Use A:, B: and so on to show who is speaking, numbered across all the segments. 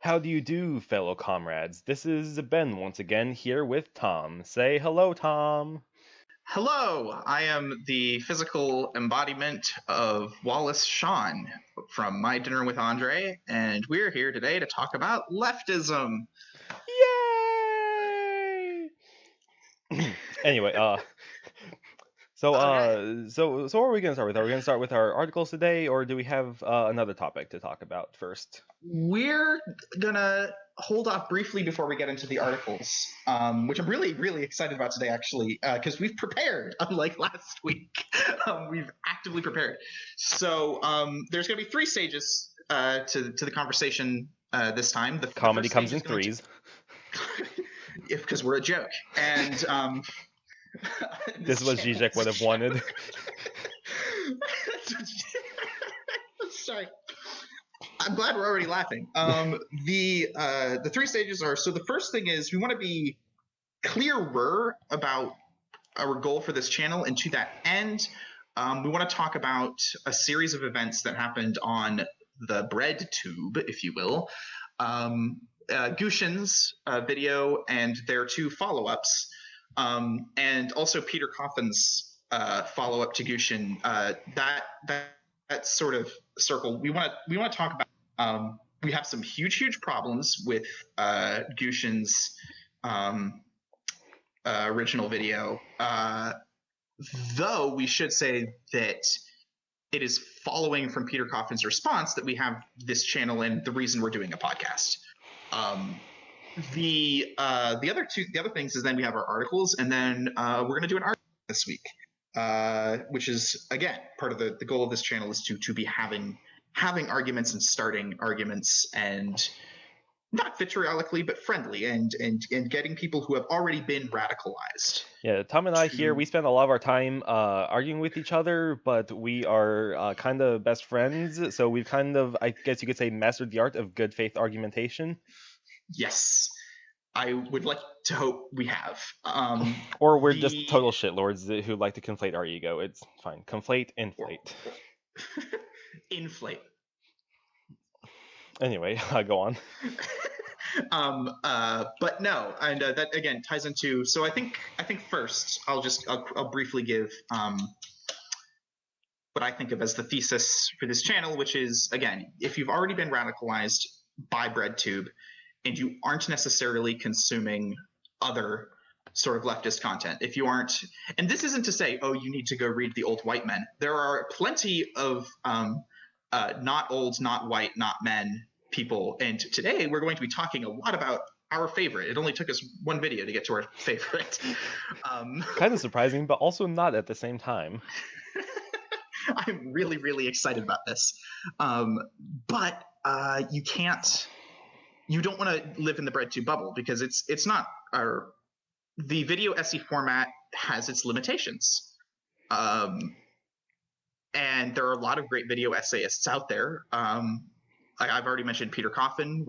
A: How do you do, fellow comrades? This is Ben once again here with Tom. Say hello, Tom.
B: Hello, I am the physical embodiment of Wallace Shawn from My Dinner with Andre, and we're here today to talk about leftism.
A: Yay! Anyway, so
B: Okay.
A: what are we gonna start with? Are we gonna start with our articles today, or do we have another topic to talk about first?
B: We're gonna hold off briefly before we get into the articles, which I'm really, really excited about today, actually, because we've prepared, unlike last week. We've actively prepared. So there's gonna be three stages to the conversation this time. The
A: Comedy
B: first
A: comes
B: stage
A: in
B: is going
A: threes.
B: because we're a joke, and
A: This is what Zizek would have wanted.
B: Sorry. I'm glad we're already laughing. The three stages are, so the first thing is we want to be clearer about our goal for this channel, and to that end, we want to talk about a series of events that happened on the bread tube, if you will. Gutian's video and their two follow-ups, and also Peter Coffin's follow-up to Gutian. That sort of circle. We want to talk about. We have some huge problems with Gutian's original video. Though we should say that it is following from Peter Coffin's response that we have this channel and the reason we're doing a podcast. The other things is then we have our articles, and then we're going to do an article this week, which is again part of the goal of this channel is to be having arguments and starting arguments, and not vitriolically but friendly, and getting people who have already been radicalized.
A: Yeah, Tom and I here, we spend a lot of our time arguing with each other, but we are kind of best friends, so we've kind of, I guess you could say, mastered the art of good faith argumentation.
B: Yes, I would like to hope we have.
A: Or we're just total shitlords who like to conflate our ego. It's fine. Conflate, inflate.
B: Inflate.
A: Anyway, go on.
B: But no, and that again ties into. So I think first I'll briefly give what I think of as the thesis for this channel, which is, again, if you've already been radicalized by BreadTube and you aren't necessarily consuming other sort of leftist content, if you aren't, and this isn't to say, oh, you need to go read The Old White Men. There are plenty of not old, not white, not men people, and today we're going to be talking a lot about our favorite. It only took us one video to get to our favorite.
A: Kind of surprising, but also not at the same time.
B: I'm really, really excited about this. But you don't want to live in the BreadTube bubble, because it's not the video essay format has its limitations. And there are a lot of great video essayists out there. I've already mentioned Peter Coffin.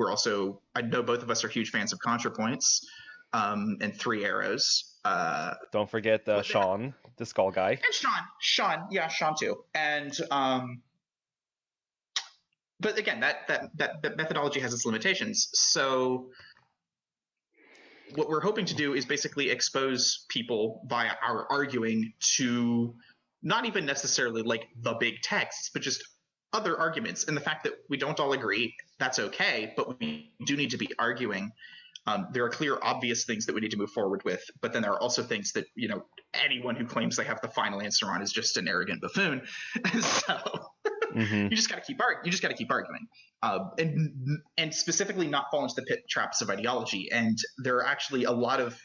B: I know both of us are huge fans of ContraPoints and Three Arrows.
A: Don't forget Sean, the skull guy.
B: And Sean too. And but again, that methodology has its limitations. So what we're hoping to do is basically expose people via our arguing to not even necessarily like the big texts, but just other arguments. And the fact that we don't all agree, that's okay, but we do need to be arguing. There are clear, obvious things that we need to move forward with, but then there are also things that, anyone who claims they have the final answer on is just an arrogant buffoon. So you just got to keep arguing, and specifically not fall into the pit traps of ideology. And there are actually a lot of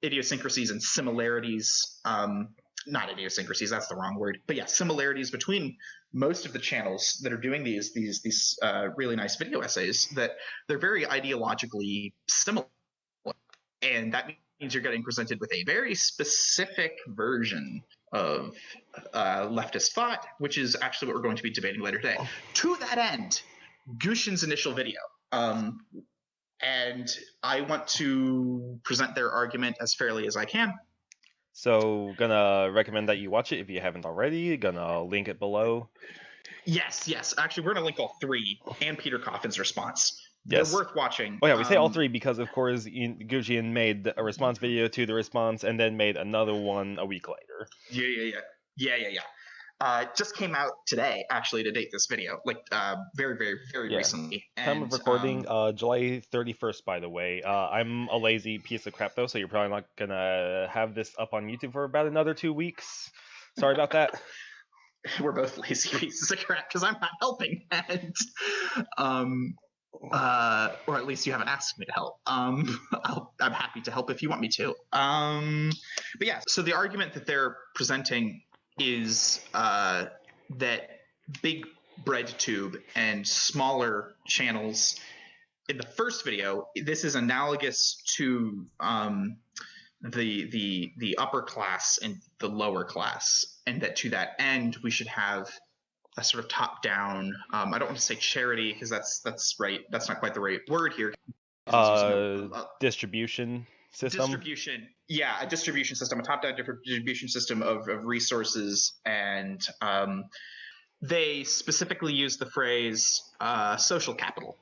B: idiosyncrasies and similarities. Not idiosyncrasies, that's the wrong word, but yeah, similarities between most of the channels that are doing these really nice video essays, that they're very ideologically similar, and that means you're getting presented with a very specific version of leftist thought, which is actually what we're going to be debating later today. To that end, Gutian's initial video, and I want to present their argument as fairly as I can.
A: So, gonna recommend that you watch it if you haven't already. Gonna link it below.
B: Yes. Actually, we're gonna link all three and Peter Coffin's response. they're
A: Yes.
B: worth watching.
A: Oh yeah, we say all three because of course Gutian made a response video to the response and then made another one a week later.
B: Yeah. Just came out today, actually, to date this video, like very recently.
A: Time of recording, July 31st, by the way. I'm a lazy piece of crap though, so you're probably not gonna have this up on YouTube for about another 2 weeks. Sorry about that.
B: We're both lazy pieces of crap because I'm not helping, and or at least you haven't asked me to help. I'm happy to help if you want me to. But yeah, so the argument that they're presenting is that big BreadTube and smaller channels. In the first video, this is analogous to the upper class and the lower class, and that to that end we should have a sort of top-down. I don't want to say charity because that's right. That's not quite the right word here.
A: Distribution system.
B: A distribution system, a top-down distribution system of resources, and they specifically use the phrase social capital,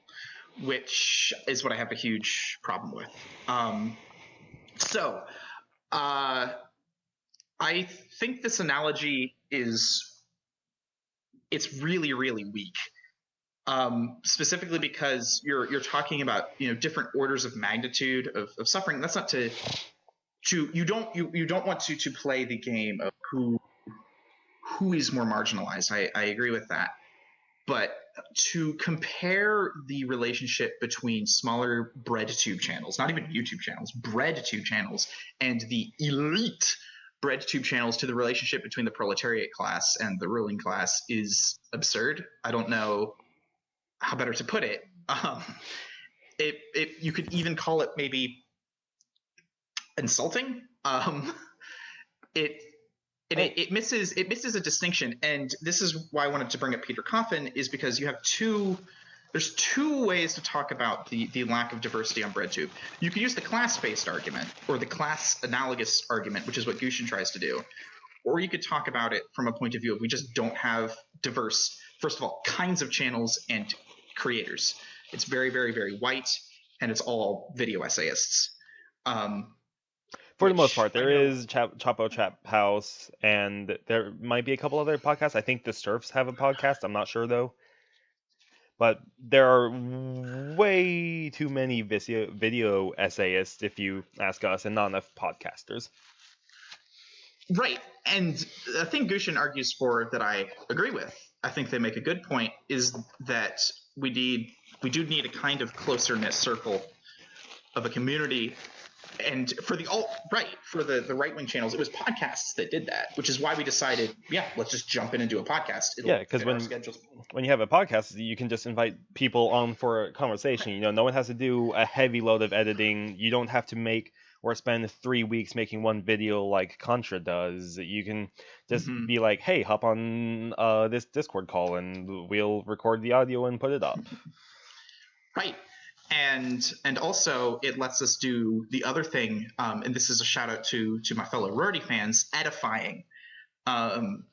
B: which is what I have a huge problem with. I think this analogy it's really weak. Specifically because you're talking about different orders of magnitude of suffering. That's not you don't want to play the game of who is more marginalized. I agree with that, but to compare the relationship between smaller BreadTube channels, not even YouTube channels, BreadTube channels, and the elite BreadTube channels to the relationship between the proletariat class and the ruling class is absurd. I don't know how better to put it. You could even call it maybe insulting. It misses a distinction, and this is why I wanted to bring up Peter Coffin, is because you have there's two ways to talk about the lack of diversity on BreadTube. You can use the class-based argument or the class-analogous argument, which is what Gutian tries to do, or you could talk about it from a point of view of we just don't have diverse, first of all, kinds of channels and creators. It's very white, and it's all video essayists.
A: For the most part, there is Chapo Chap House, and there might be a couple other podcasts. I think the Surfs have a podcast. I'm not sure though. But there are way too many video essayists, if you ask us, and not enough podcasters.
B: Right, and the thing Gutian argues for that I agree with, I think they make a good point, is that we do need a kind of closer knit circle of a community. And for the alt-right, for the right-wing channels, it was podcasts that did that, which is why we decided, let's just jump in and do a podcast.
A: Because when you have a podcast, you can just invite people on for a conversation. No one has to do a heavy load of editing. You don't have to make or spend 3 weeks making one video like Contra does. You can just be like, hey, hop on this Discord call and we'll record the audio and put it up.
B: Right. And also it lets us do the other thing, and this is a shout out to my fellow Rorty fans, edifying. And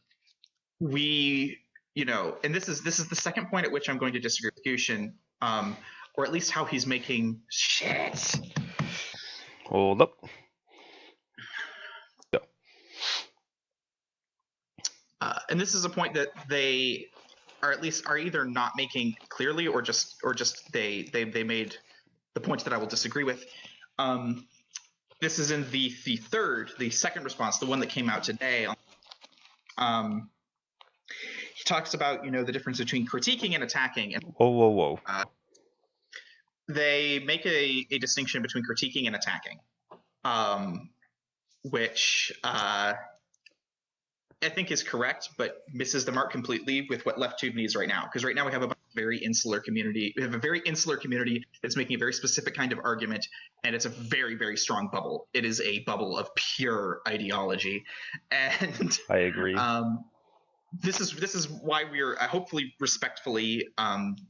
B: this is the second point at which I'm going to disagree with Gutian, or at least how he's making shit.
A: Hold up. Go.
B: And this is a point that they are either not making clearly or just they made the points that I will disagree with. This is in the second response, the one that came out today. He talks about the difference between critiquing and attacking. And,
A: whoa.
B: They make a distinction between critiquing and attacking, which I think is correct, but misses the mark completely with what LeftTube needs right now. Because right now we have a very insular community. We have a very insular community that's making a very specific kind of argument, and it's a very strong bubble. It is a bubble of pure ideology, and
A: I agree.
B: This is why we're hopefully respectfully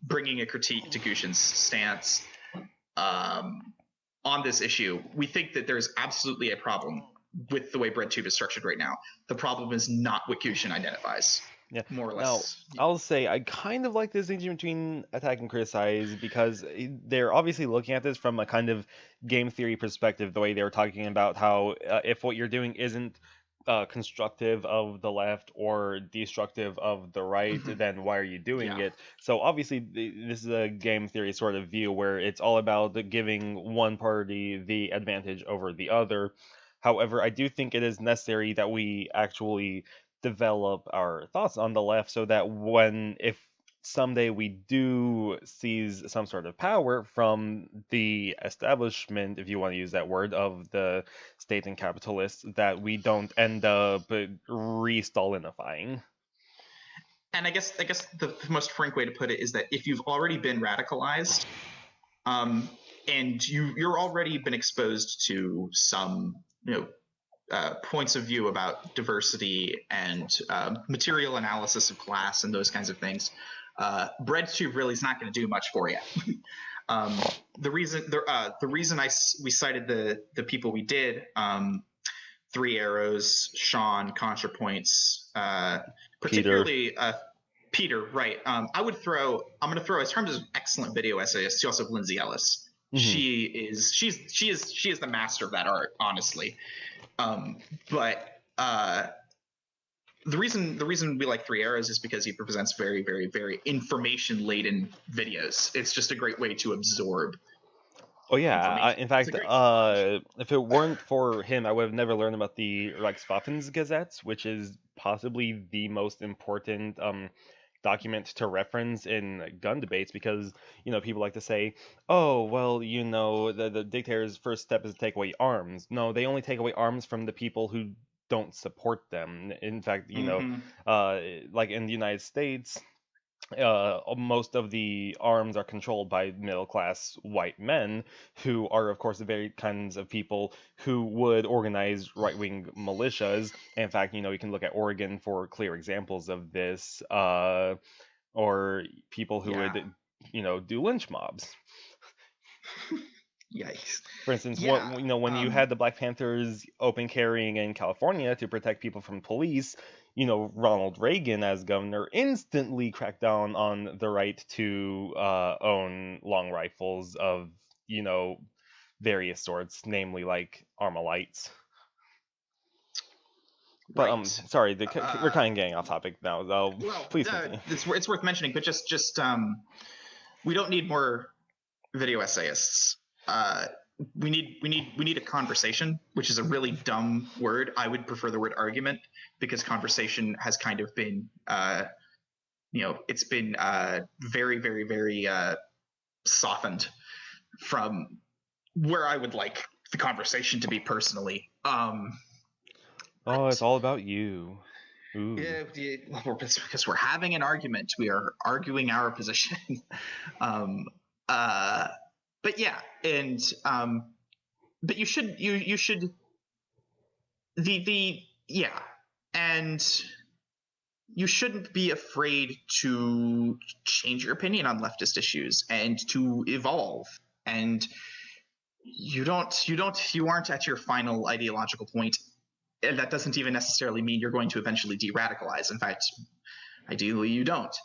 B: bringing a critique to Gutian's stance on this issue. We think that there's absolutely a problem with the way BreadTube is structured right now. The problem is not what Gutian identifies.
A: Yeah.
B: more or
A: Now,
B: less.
A: I'll say I kind of like the distinction between attack and criticize because they're obviously looking at this from a kind of game theory perspective, the way they were talking about how if what you're doing isn't constructive of the left or destructive of the right,
B: Mhm.
A: then why are you doing
B: Yeah.
A: it? So obviously, this is a game theory sort of view where it's all about giving one party the advantage over the other. However, I do think it is necessary that we actually develop our thoughts on the left so that if someday we do seize some sort of power from the establishment, if you want to use that word, of the state and capitalists, that we don't end up re-Stalinifying.
B: And I guess the most frank way to put it is that if you've already been radicalized, and you're already been exposed to some points of view about diversity and material analysis of class and those kinds of things, BreadTube really is not going to do much for you. The reason we cited the people we did, Three Arrows, Sean, ContraPoints, particularly Peter, right? I'm going to throw in terms of excellent video essayists. You also have Lindsay Ellis.
A: Mm-hmm.
B: She is the master of that art, honestly. But the reason we like Three Arrows is because he presents very, very, very information laden videos. It's just a great way to absorb.
A: Oh yeah, in fact, if it weren't for him, I would have never learned about the Reichswaffengesetz, which is possibly the most important document to reference in gun debates, because people like to say, oh well, the dictator's first step is to take away arms. No, they only take away arms from the people who don't support them. In fact, like in the United States, most of the arms are controlled by middle class white men, who are of course the very kinds of people who would organize right wing militias. And in fact, you can look at Oregon for clear examples of this, or people who would do lynch mobs.
B: Yikes.
A: For instance, when you had the Black Panthers open carrying in California to protect people from police, Ronald Reagan as governor instantly cracked down on the right to own long rifles of, various sorts, namely like Armalites. But
B: right.
A: Sorry, we're kind of getting off topic now, though. Well, please continue.
B: It's worth mentioning, but just we don't need more video essayists. We need a conversation, which is a really dumb word. I would prefer the word argument, because conversation has kind of been it's been very, very, very softened from where I would like the conversation to be personally.
A: It's all about you. Ooh.
B: Yeah, because we're having an argument. We are arguing our position. But yeah, and but you should and you shouldn't be afraid to change your opinion on leftist issues and to evolve. And you aren't at your final ideological point. And that doesn't even necessarily mean you're going to eventually de-radicalize. In fact, ideally you don't.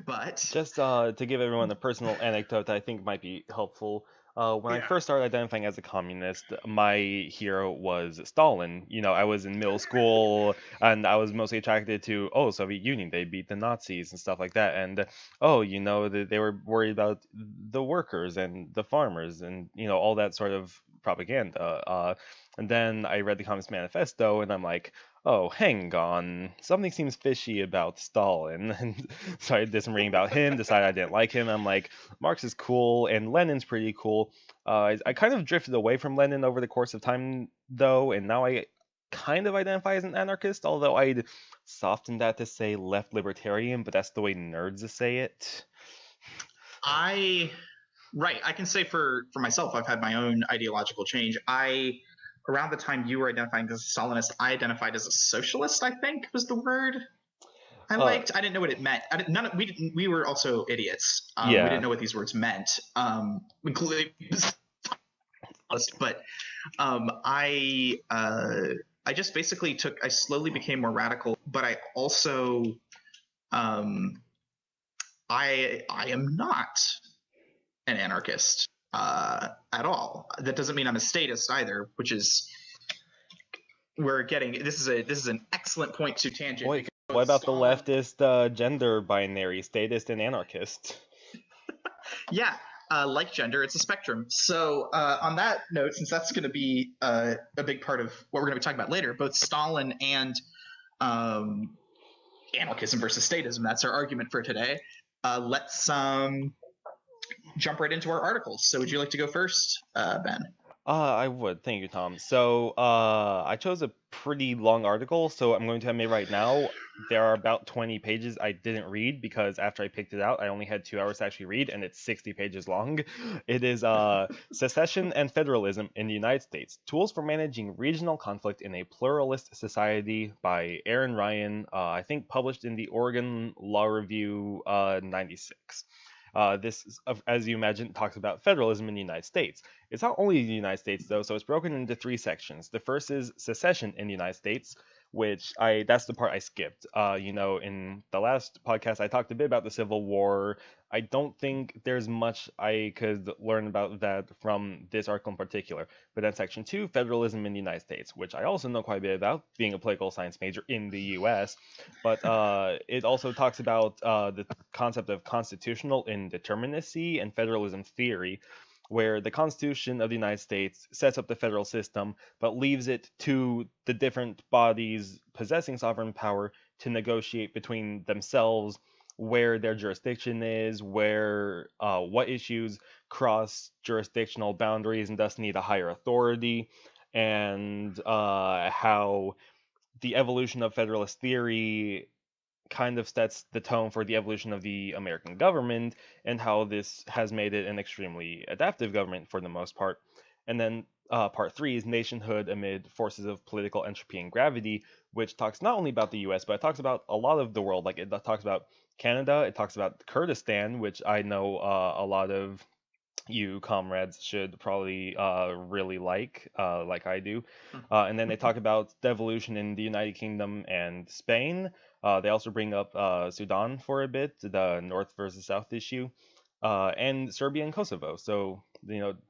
B: But
A: just to give everyone a personal anecdote that I think might be helpful. When I first started identifying as a communist, my hero was Stalin. I was in middle school, and I was mostly attracted to, Soviet Union, they beat the Nazis and stuff like that. And, they were worried about the workers and the farmers and, all that sort of propaganda. And then I read the Communist Manifesto, and I'm like, oh, hang on, something seems fishy about Stalin. And so I did some reading about him, decided I didn't like him. I'm like, Marx is cool, and Lenin's pretty cool. I kind of drifted away from Lenin over the course of time, though, and now I kind of identify as an anarchist, although I'd soften that to say left libertarian, but that's the way nerds say it.
B: I can say for myself, I've had my own ideological change. Around the time you were identifying as a Stalinist, I identified as a socialist, I think was the word I liked. I didn't know what it meant. We were also idiots. We didn't know what these words meant, including but I just basically I slowly became more radical, but I also I am not an anarchist at all. That doesn't mean I'm a statist either, which is we're getting. This is an excellent point to tangent.
A: Wait, what about the leftist gender binary, statist and anarchist?
B: Yeah, like gender, it's a spectrum. So on that note, since that's going to be a big part of what we're going to be talking about later, both Stalin and anarchism versus statism, that's our argument for today. Let's jump right into our articles. So would you like to go first, Ben?
A: I would. Thank you, Tom. So, I chose a pretty long article, so I'm going to admit right now there are about 20 pages I didn't read because after I picked it out, I only had 2 hours to actually read, and it's 60 pages long. It is Secession and Federalism in the United States: Tools for Managing Regional Conflict in a Pluralist Society by Aaron Ryan, I think published in the Oregon Law Review 96. This, as you imagine, talks about federalism in the United States. It's not only the United States, though, so it's broken into 3 sections. The first is secession in the United States, which that's the part I skipped. In the last podcast, I talked a bit about the Civil War. I don't think there's much I could learn about that from this article in particular. But then section 2, federalism in the United States, which I also know quite a bit about, being a political science major in the U.S. But it also talks about the concept of constitutional indeterminacy and federalism theory, where the Constitution of the United States sets up the federal system, but leaves it to the different bodies possessing sovereign power to negotiate between themselves where their jurisdiction is, where what issues cross jurisdictional boundaries and thus need a higher authority, and how the evolution of federalist theory kind of sets the tone for the evolution of the American government and how this has made it an extremely adaptive government for the most part. And then part 3 is nationhood amid forces of political entropy and gravity, which talks not only about the US, but it talks about a lot of the world. Like it talks about Canada, it talks about Kurdistan, which I know a lot of you comrades should probably really like I do. And then they talk about the evolution in the United Kingdom and Spain. They also bring up Sudan for a bit, the North versus South issue, and Serbia and Kosovo. So,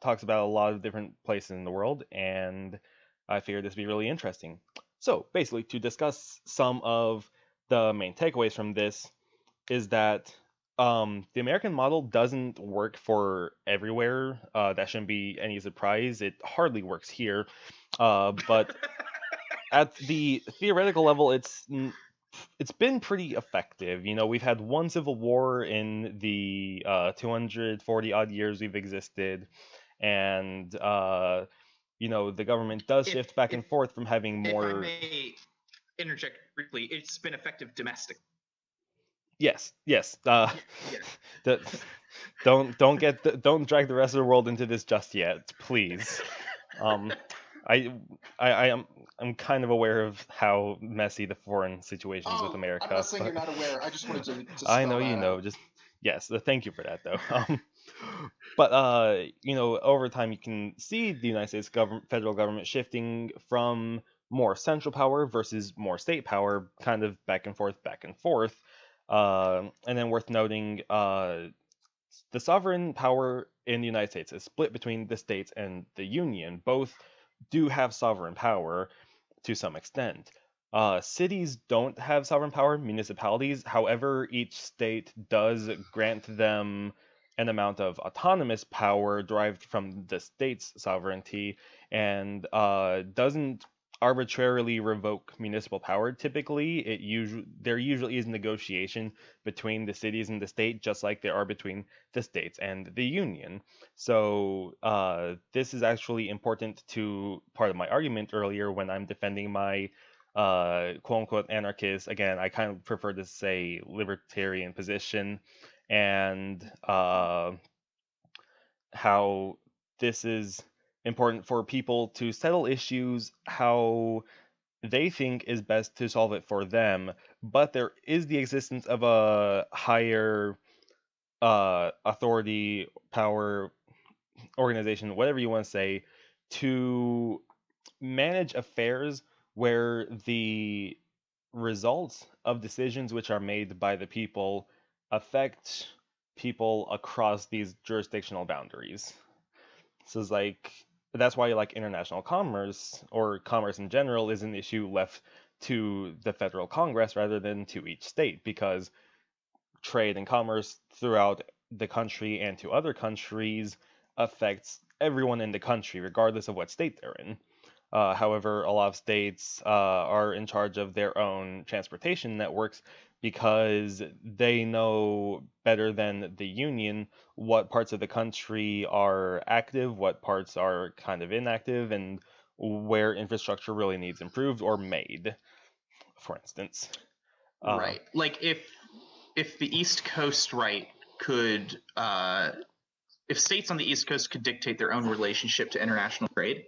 A: talks about a lot of different places in the world, and I figured this would be really interesting. So, basically, to discuss some of the main takeaways from this is that the American model doesn't work for everywhere. That shouldn't be any surprise. It hardly works here. But at the theoretical level, it's been pretty effective. We've had one civil war in the 240 odd years we've existed, and the government does shift back and forth from having more.
B: If I may interject briefly, it's been effective domestically.
A: Yes. Don't drag the rest of the world into this just yet, please. I'm kind of aware of how messy the foreign situation is with America.
B: I'm not saying you're not aware. I just wanted to
A: I know you know. Just yes. Thank you for that, though. But over time you can see the United States federal government shifting from more central power versus more state power, kind of back and forth. And then worth noting, the sovereign power in the United States is split between the states and the Union. Both do have sovereign power to some extent. Cities don't have sovereign power, municipalities. However, each state does grant them an amount of autonomous power derived from the state's sovereignty, and doesn't arbitrarily revoke municipal power. Typically, there usually is negotiation between the cities and the state, just like there are between the states and the union. So this is actually important to part of my argument earlier when I'm defending my quote-unquote anarchist. Again, I kind of prefer to say libertarian position, and how this is important for people to settle issues how they think is best to solve it for them, but there is the existence of a higher authority, power, organization, whatever you want to say, to manage affairs where the results of decisions which are made by the people affect people across these jurisdictional boundaries. So it's like that's why like international commerce or commerce in general is an issue left to the federal Congress rather than to each state, because trade and commerce throughout the country and to other countries affects everyone in the country, regardless of what state they're in. However, a lot of states are in charge of their own transportation networks because they know better than the union what parts of the country are active, what parts are kind of inactive, and where infrastructure really needs improved or made, for instance.
B: Right. Like if the East Coast could if states on the East Coast could dictate their own relationship to international trade,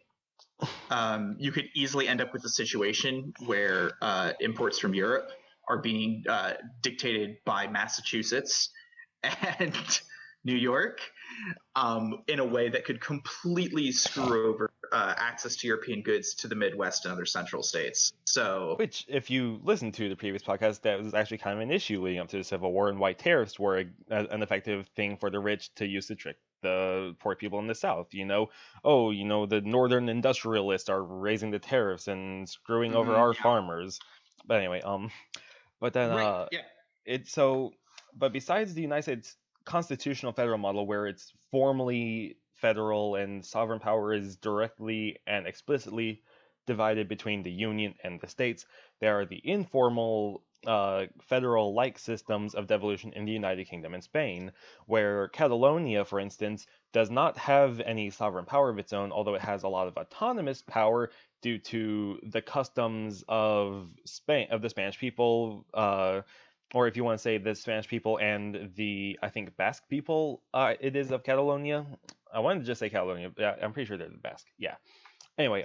B: you could easily end up with a situation where imports from Europe are being dictated by Massachusetts and New York in a way that could completely screw over access to European goods to the Midwest and other central states. So,
A: Which, if you listen to the previous podcast, that was actually kind of an issue leading up to the Civil War, and why tariffs were an effective thing for the rich to use to trick the poor people in the South. The northern industrialists are raising the tariffs and screwing over our farmers. But anyway, but then
B: yeah.
A: but besides the United States constitutional federal model, where it's formally federal and sovereign power is directly and explicitly divided between the Union and the states, there are the informal federal-like systems of devolution in the United Kingdom and Spain, where Catalonia, for instance, does not have any sovereign power of its own, although it has a lot of autonomous power due to the customs of Spain, of the Spanish people, or if you want to say the Spanish people and the, I think, Basque people, it is of Catalonia. I wanted to just say Catalonia, but I'm pretty sure they're the Basque. Yeah. Anyway,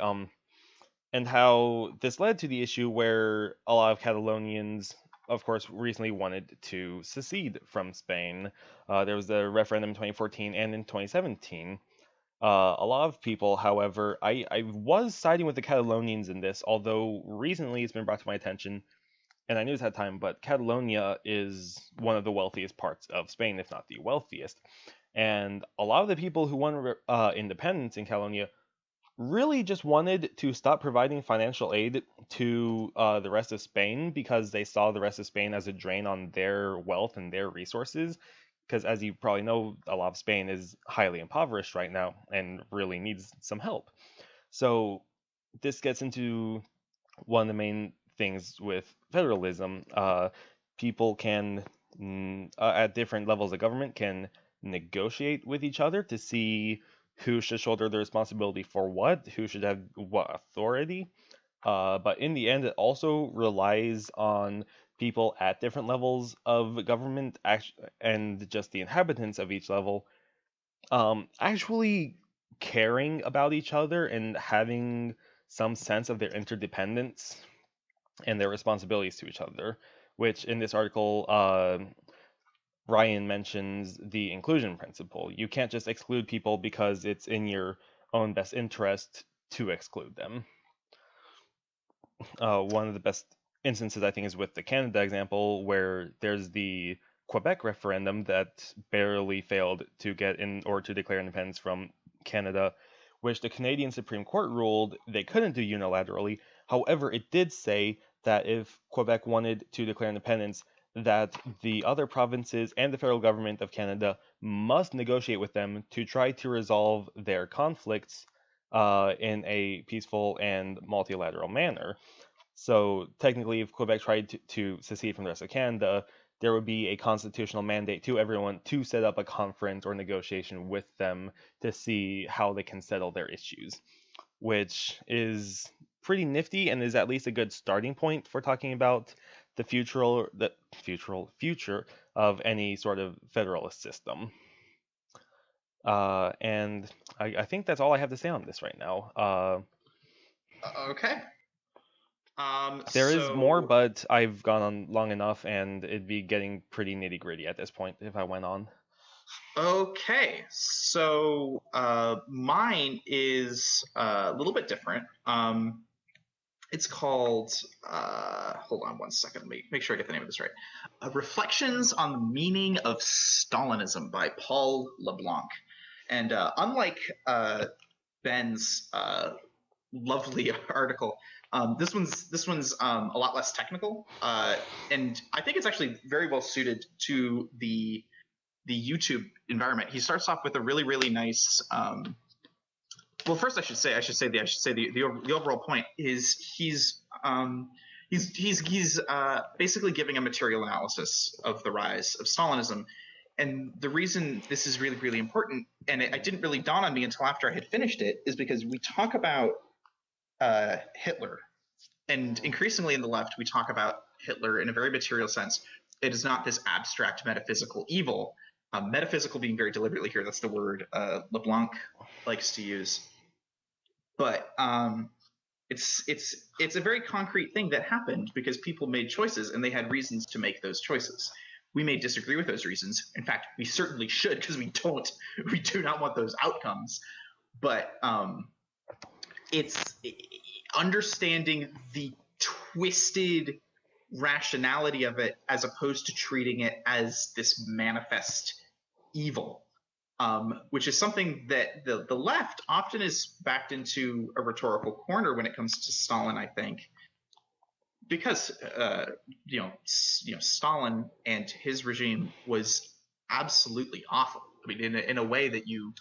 A: and how this led to the issue where a lot of Catalonians, of course, recently wanted to secede from Spain. There was a referendum in 2014 and in 2017. A lot of people, however, I was siding with the Catalonians in this, although recently it's been brought to my attention, and I knew this at the time, but Catalonia is one of the wealthiest parts of Spain, if not the wealthiest. And a lot of the people who won independence in Catalonia really just wanted to stop providing financial aid to the rest of Spain, because they saw the rest of Spain as a drain on their wealth and their resources. Because as you probably know, a lot of Spain is highly impoverished right now and really needs some help. So this gets into one of the main things with federalism. People can, at different levels of government, can negotiate with each other to see who should shoulder the responsibility for what, who should have what authority. But in the end, it also relies on people at different levels of government and just the inhabitants of each level actually caring about each other and having some sense of their interdependence and their responsibilities to each other, which in this article, Ryan mentions the inclusion principle. You can't just exclude people because it's in your own best interest to exclude them. One of the best instances, I think, is with the Canada example, where there's the Quebec referendum that barely failed to get in or to declare independence from Canada, which the Canadian Supreme Court ruled they couldn't do unilaterally. However, it did say that if Quebec wanted to declare independence, that the other provinces and the federal government of Canada must negotiate with them to try to resolve their conflicts in a peaceful and multilateral manner. So technically, if Quebec tried to secede from the rest of Canada, there would be a constitutional mandate to everyone to set up a conference or negotiation with them to see how they can settle their issues, which is pretty nifty and is at least a good starting point for talking about the future of any sort of federalist system. And I think that's all I have to say on this right now.
B: Okay.
A: There is more, but I've gone on long enough, and it'd be getting pretty nitty gritty at this point if I went on.
B: Okay, so mine is a little bit different. It's called, hold on one second, let me make sure I get the name of this right. Reflections on the Meaning of Stalinism by Paul LeBlanc. And unlike Ben's lovely article, this one's a lot less technical, and I think it's actually very well suited to the YouTube environment. He starts off with a really nice. Well, first I should say the overall point is he's basically giving a material analysis of the rise of Stalinism, and the reason this is really important, and it didn't really dawn on me until after I had finished it, is because we talk about Hitler, and increasingly in the left we talk about Hitler in a very material sense. It is not this abstract metaphysical evil. Metaphysical being very deliberately here. That's the word LeBlanc likes to use. But it's a very concrete thing that happened because people made choices and they had reasons to make those choices. We may disagree with those reasons. In fact, we certainly should, because we do not want those outcomes. But it's understanding the twisted rationality of it as opposed to treating it as this manifest evil, which is something that the left often is backed into a rhetorical corner when it comes to Stalin, I think, because Stalin and his regime was absolutely awful. I mean, in a way that you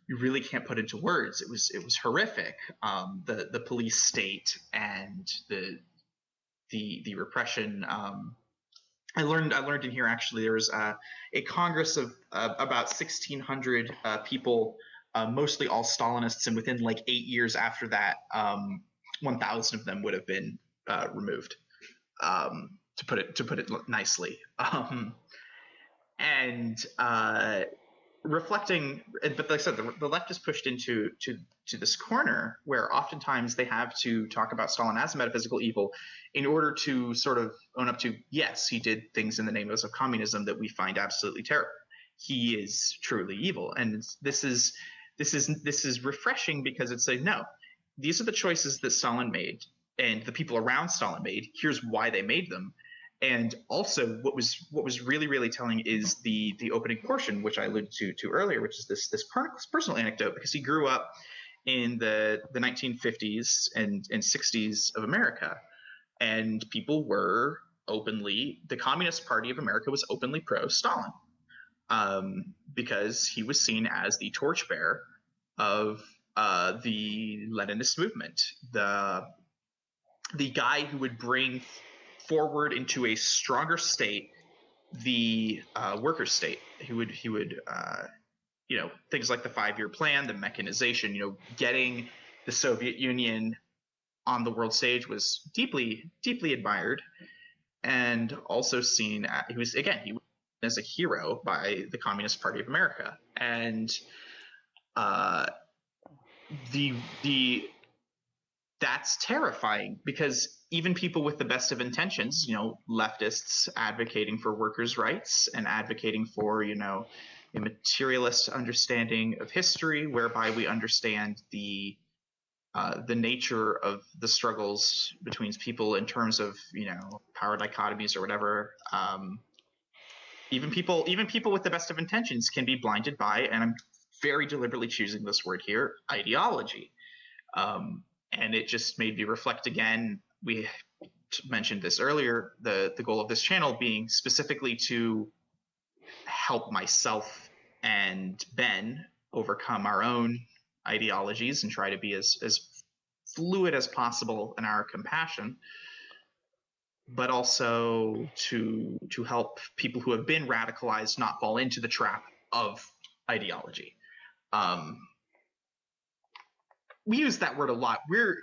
B: really can't put into words. It was horrific. The police state and the repression. I learned in here, actually, there was a Congress of about 1,600 people, mostly all Stalinists, and within like 8 years after that, 1,000 of them would have been removed. To put it nicely, reflecting, but like I said, the left is pushed into this corner where oftentimes they have to talk about Stalin as a metaphysical evil in order to sort of own up to, yes, he did things in the name of communism that we find absolutely terrible. He is truly evil, and this is refreshing because it's like, no, these are the choices that Stalin made and the people around Stalin made. Here's why they made them. And also, what was really telling is the opening portion, which I alluded to earlier, which is this personal anecdote, because he grew up in the 1950s and 60s of America, and people were openly, the Communist Party of America was openly pro-Stalin, because he was seen as the torchbearer of the Leninist movement, the guy who would bring forward into a stronger state the worker state. He would things like the 5-year plan, the mechanization, getting the Soviet Union on the world stage was deeply admired, and also seen he was as a hero by the Communist Party of America. And that's terrifying, because even people with the best of intentions, leftists advocating for workers' rights and advocating for, a materialist understanding of history, whereby we understand the nature of the struggles between people in terms of, power dichotomies or whatever. Even people with the best of intentions can be blinded by, and I'm very deliberately choosing this word here, ideology. And it just made me reflect again. We mentioned this earlier, the goal of this channel being specifically to help myself and Ben overcome our own ideologies and try to be as fluid as possible in our compassion, but also to help people who have been radicalized not fall into the trap of ideology. We use that word a lot. We're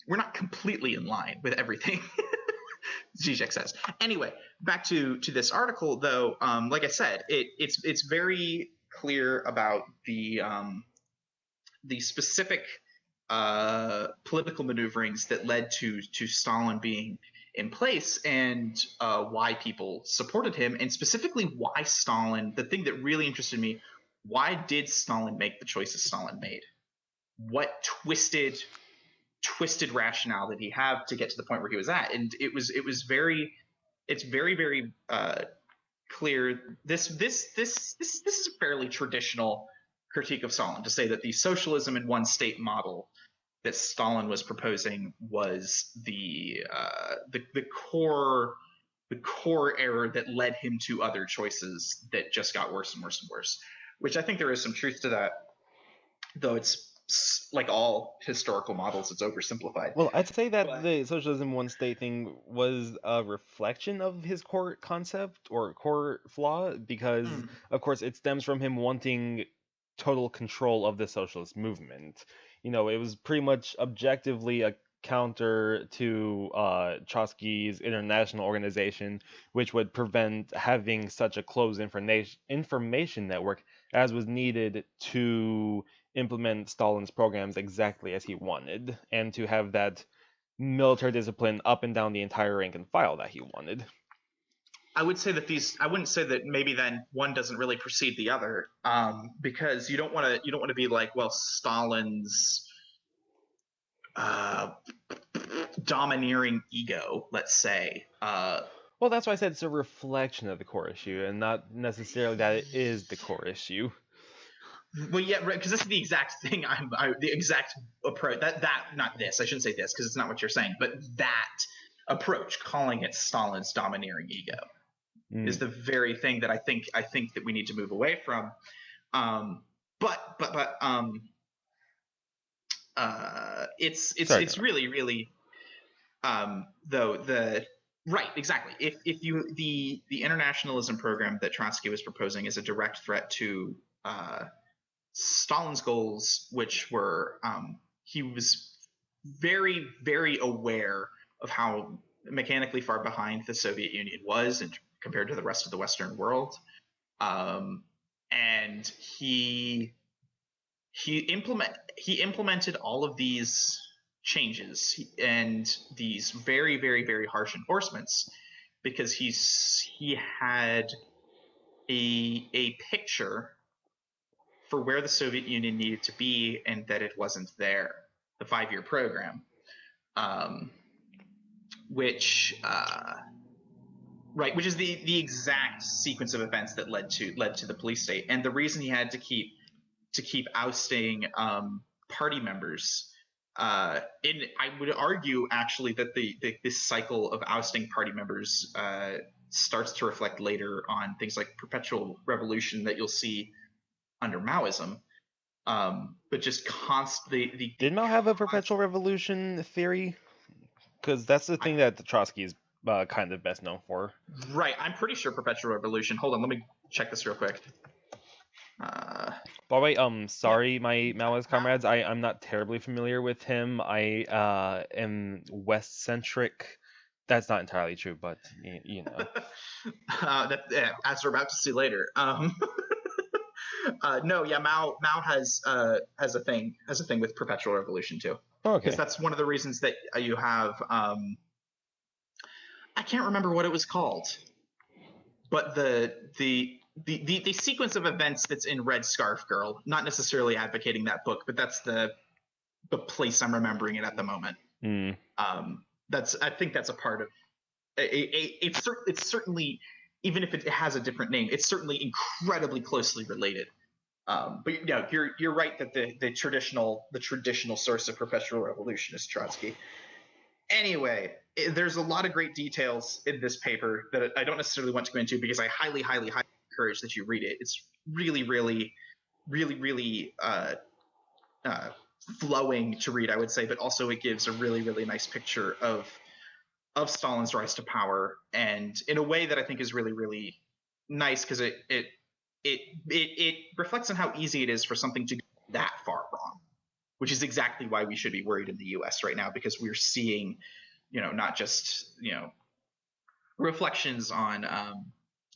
B: not completely in line with everything Zizek says. Anyway, back to this article, though. Like I said, it's very clear about the specific political maneuverings that led to Stalin being in place, and why people supported him, and specifically why Stalin. The thing that really interested me: why did Stalin make the choices Stalin made? What twisted twisted rationale did he have to get to the point where he was at? And it's very clear. This is a fairly traditional critique of Stalin to say that the socialism in one state model that Stalin was proposing was the core error that led him to other choices that just got worse and worse and worse. Which I think there is some truth to that, though it's like all historical models, it's oversimplified.
A: Well, I'd say that the socialism one state thing was a reflection of his core concept or core flaw, because of course it stems from him wanting total control of the socialist movement. It was pretty much objectively a counter to Trotsky's international organization, which would prevent having such a closed information network as was needed to implement Stalin's programs exactly as he wanted, and to have that military discipline up and down the entire rank and file that he wanted.
B: I would say that I wouldn't say that maybe then one doesn't really precede the other, because you don't want to be like, well, Stalin's domineering ego, let's say.
A: Well, that's why I said it's a reflection of the core issue, and not necessarily that it is the core issue.
B: Well, yeah, right, because this is the exact thing. The exact approach not this. I shouldn't say this because it's not what you're saying, but that approach, calling it Stalin's domineering ego, is the very thing that I think that we need to move away from. It's really though the right, exactly. If you the internationalism program that Trotsky was proposing is a direct threat to Stalin's goals, which were he was very, very aware of how mechanically far behind the Soviet Union was compared to the rest of the Western world, and he implemented all of these changes and these very, very, very harsh enforcements because he had a picture for where the Soviet Union needed to be and that it wasn't there. The 5-year program, which is the exact sequence of events that led to the police state, and the reason he had to keep ousting party members. I would argue actually that this cycle of ousting party members starts to reflect later on things like perpetual revolution that you'll see under Maoism, but just constantly.
A: Did Mao have a perpetual revolution theory? Because that's the thing that Trotsky is kind of best known for.
B: Right, I'm pretty sure perpetual revolution. Hold on, let me check this real quick.
A: By the way, sorry, my Maoist comrades, I'm not terribly familiar with him. I am West-centric. That's not entirely true, but you know.
B: As we're about to see later. No, yeah, Mao has a thing with perpetual revolution too.
A: Okay.
B: Because that's one of the reasons that you have. I can't remember what it was called, but the sequence of events that's in Red Scarf Girl. Not necessarily advocating that book, but that's the place I'm remembering it at the moment. I think that's a part of. It's certainly, even if it has a different name, it's certainly incredibly closely related. But yeah, you're right that the traditional source of perpetual revolution is Trotsky. Anyway, there's a lot of great details in this paper that I don't necessarily want to go into because I highly, highly, highly encourage that you read it. It's really, really, really, really flowing to read, I would say, but also it gives a really, really nice picture of Stalin's rise to power, and in a way that I think is really, really nice because it reflects on how easy it is for something to go that far wrong, which is exactly why we should be worried in the U.S. right now, because we're seeing, not just, reflections on,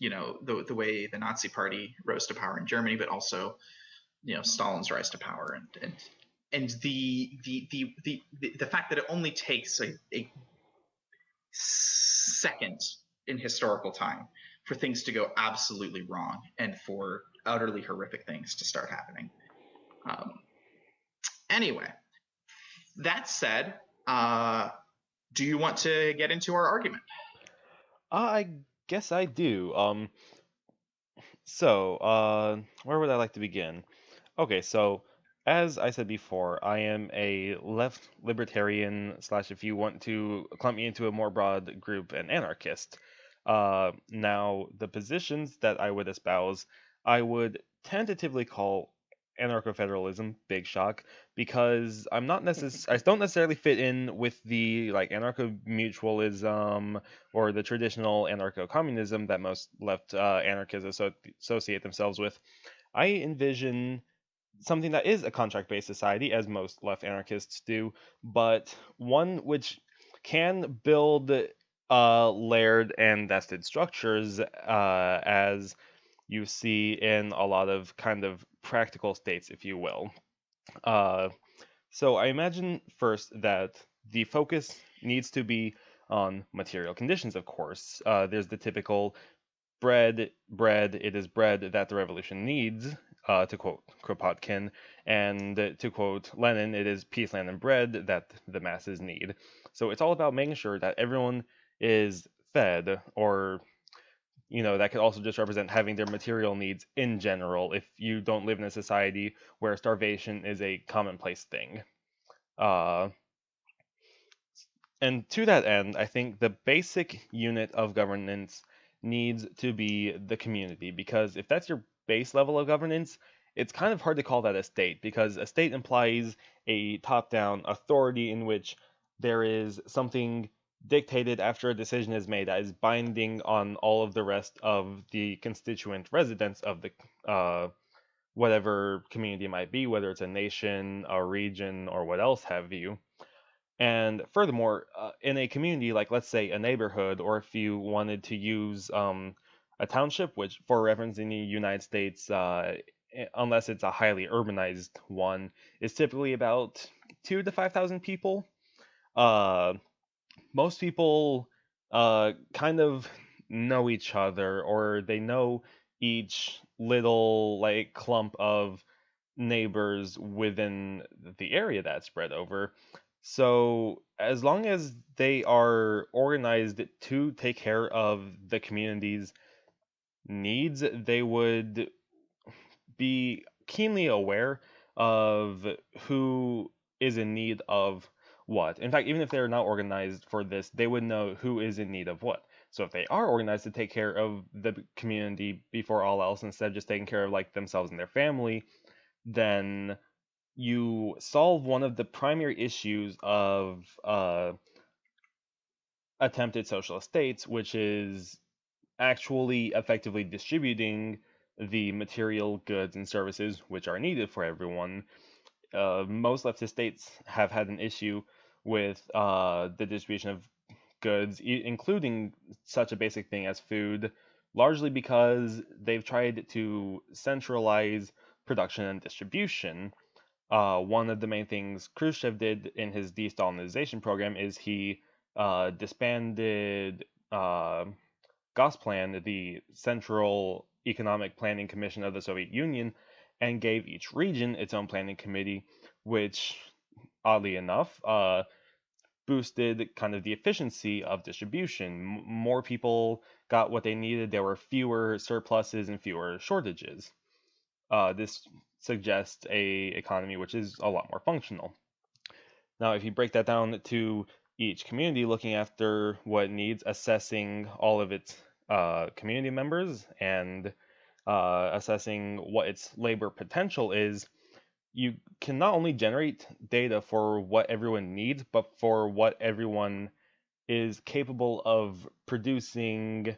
B: the way the Nazi Party rose to power in Germany, but also, Stalin's rise to power, and the fact that it only takes a second in historical time for things to go absolutely wrong and for utterly horrific things to start happening. Anyway, That said, do you want to get into our argument?
A: I guess I do. Where would I like to begin? Okay, so as I said before, I am a left libertarian slash, if you want to clump me into a more broad group, an anarchist. Now, the positions that I would espouse, I would tentatively call anarcho-federalism, big shock, because I don't necessarily fit in with the like anarcho-mutualism or the traditional anarcho-communism that most left anarchists associate themselves with. I envision something that is a contract-based society, as most left anarchists do, but one which can build layered and vested structures, as you see in a lot of kind of practical states, if you will. Uh, so I imagine first that the focus needs to be on material conditions, of course. There's the typical bread, it is bread that the revolution needs, to quote Kropotkin, and to quote Lenin, it is peace, land, and bread that the masses need. So it's all about making sure that everyone is fed, or, that could also just represent having their material needs in general if you don't live in a society where starvation is a commonplace thing. Uh, and to that end, I think the basic unit of governance needs to be the community, because if that's your base level of governance, it's kind of hard to call that a state, because a state implies a top-down authority in which there is something dictated after a decision is made that is binding on all of the rest of the constituent residents of the whatever community it might be, whether it's a nation, a region, or what else have you. And furthermore, in a community, like let's say a neighborhood, or if you wanted to use a township, which for reference in the United States, unless it's a highly urbanized one, is typically about 2 to 5,000 people. Uh, Most people kind of know each other, or they know each little like clump of neighbors within the area that's spread over. So, as long as they are organized to take care of the community's needs, they would be keenly aware of who is in need of what. In fact, even if they're not organized for this, they would know who is in need of what. So if they are organized to take care of the community before all else, instead of just taking care of like themselves and their family, then you solve one of the primary issues of attempted socialist states, which is actually effectively distributing the material goods and services which are needed for everyone. Most leftist states have had an issue with the distribution of goods, including such a basic thing as food, largely because they've tried to centralize production and distribution. One of the main things Khrushchev did in his de-Stalinization program is he disbanded Gosplan, the Central Economic Planning Commission of the Soviet Union, and gave each region its own planning committee, which, oddly enough, boosted kind of the efficiency of distribution. More people got what they needed. There were fewer surpluses and fewer shortages. This suggests a economy which is a lot more functional. Now, if you break that down to each community, looking after what it needs, assessing all of its community members, and assessing what its labor potential is, you can not only generate data for what everyone needs, but for what everyone is capable of producing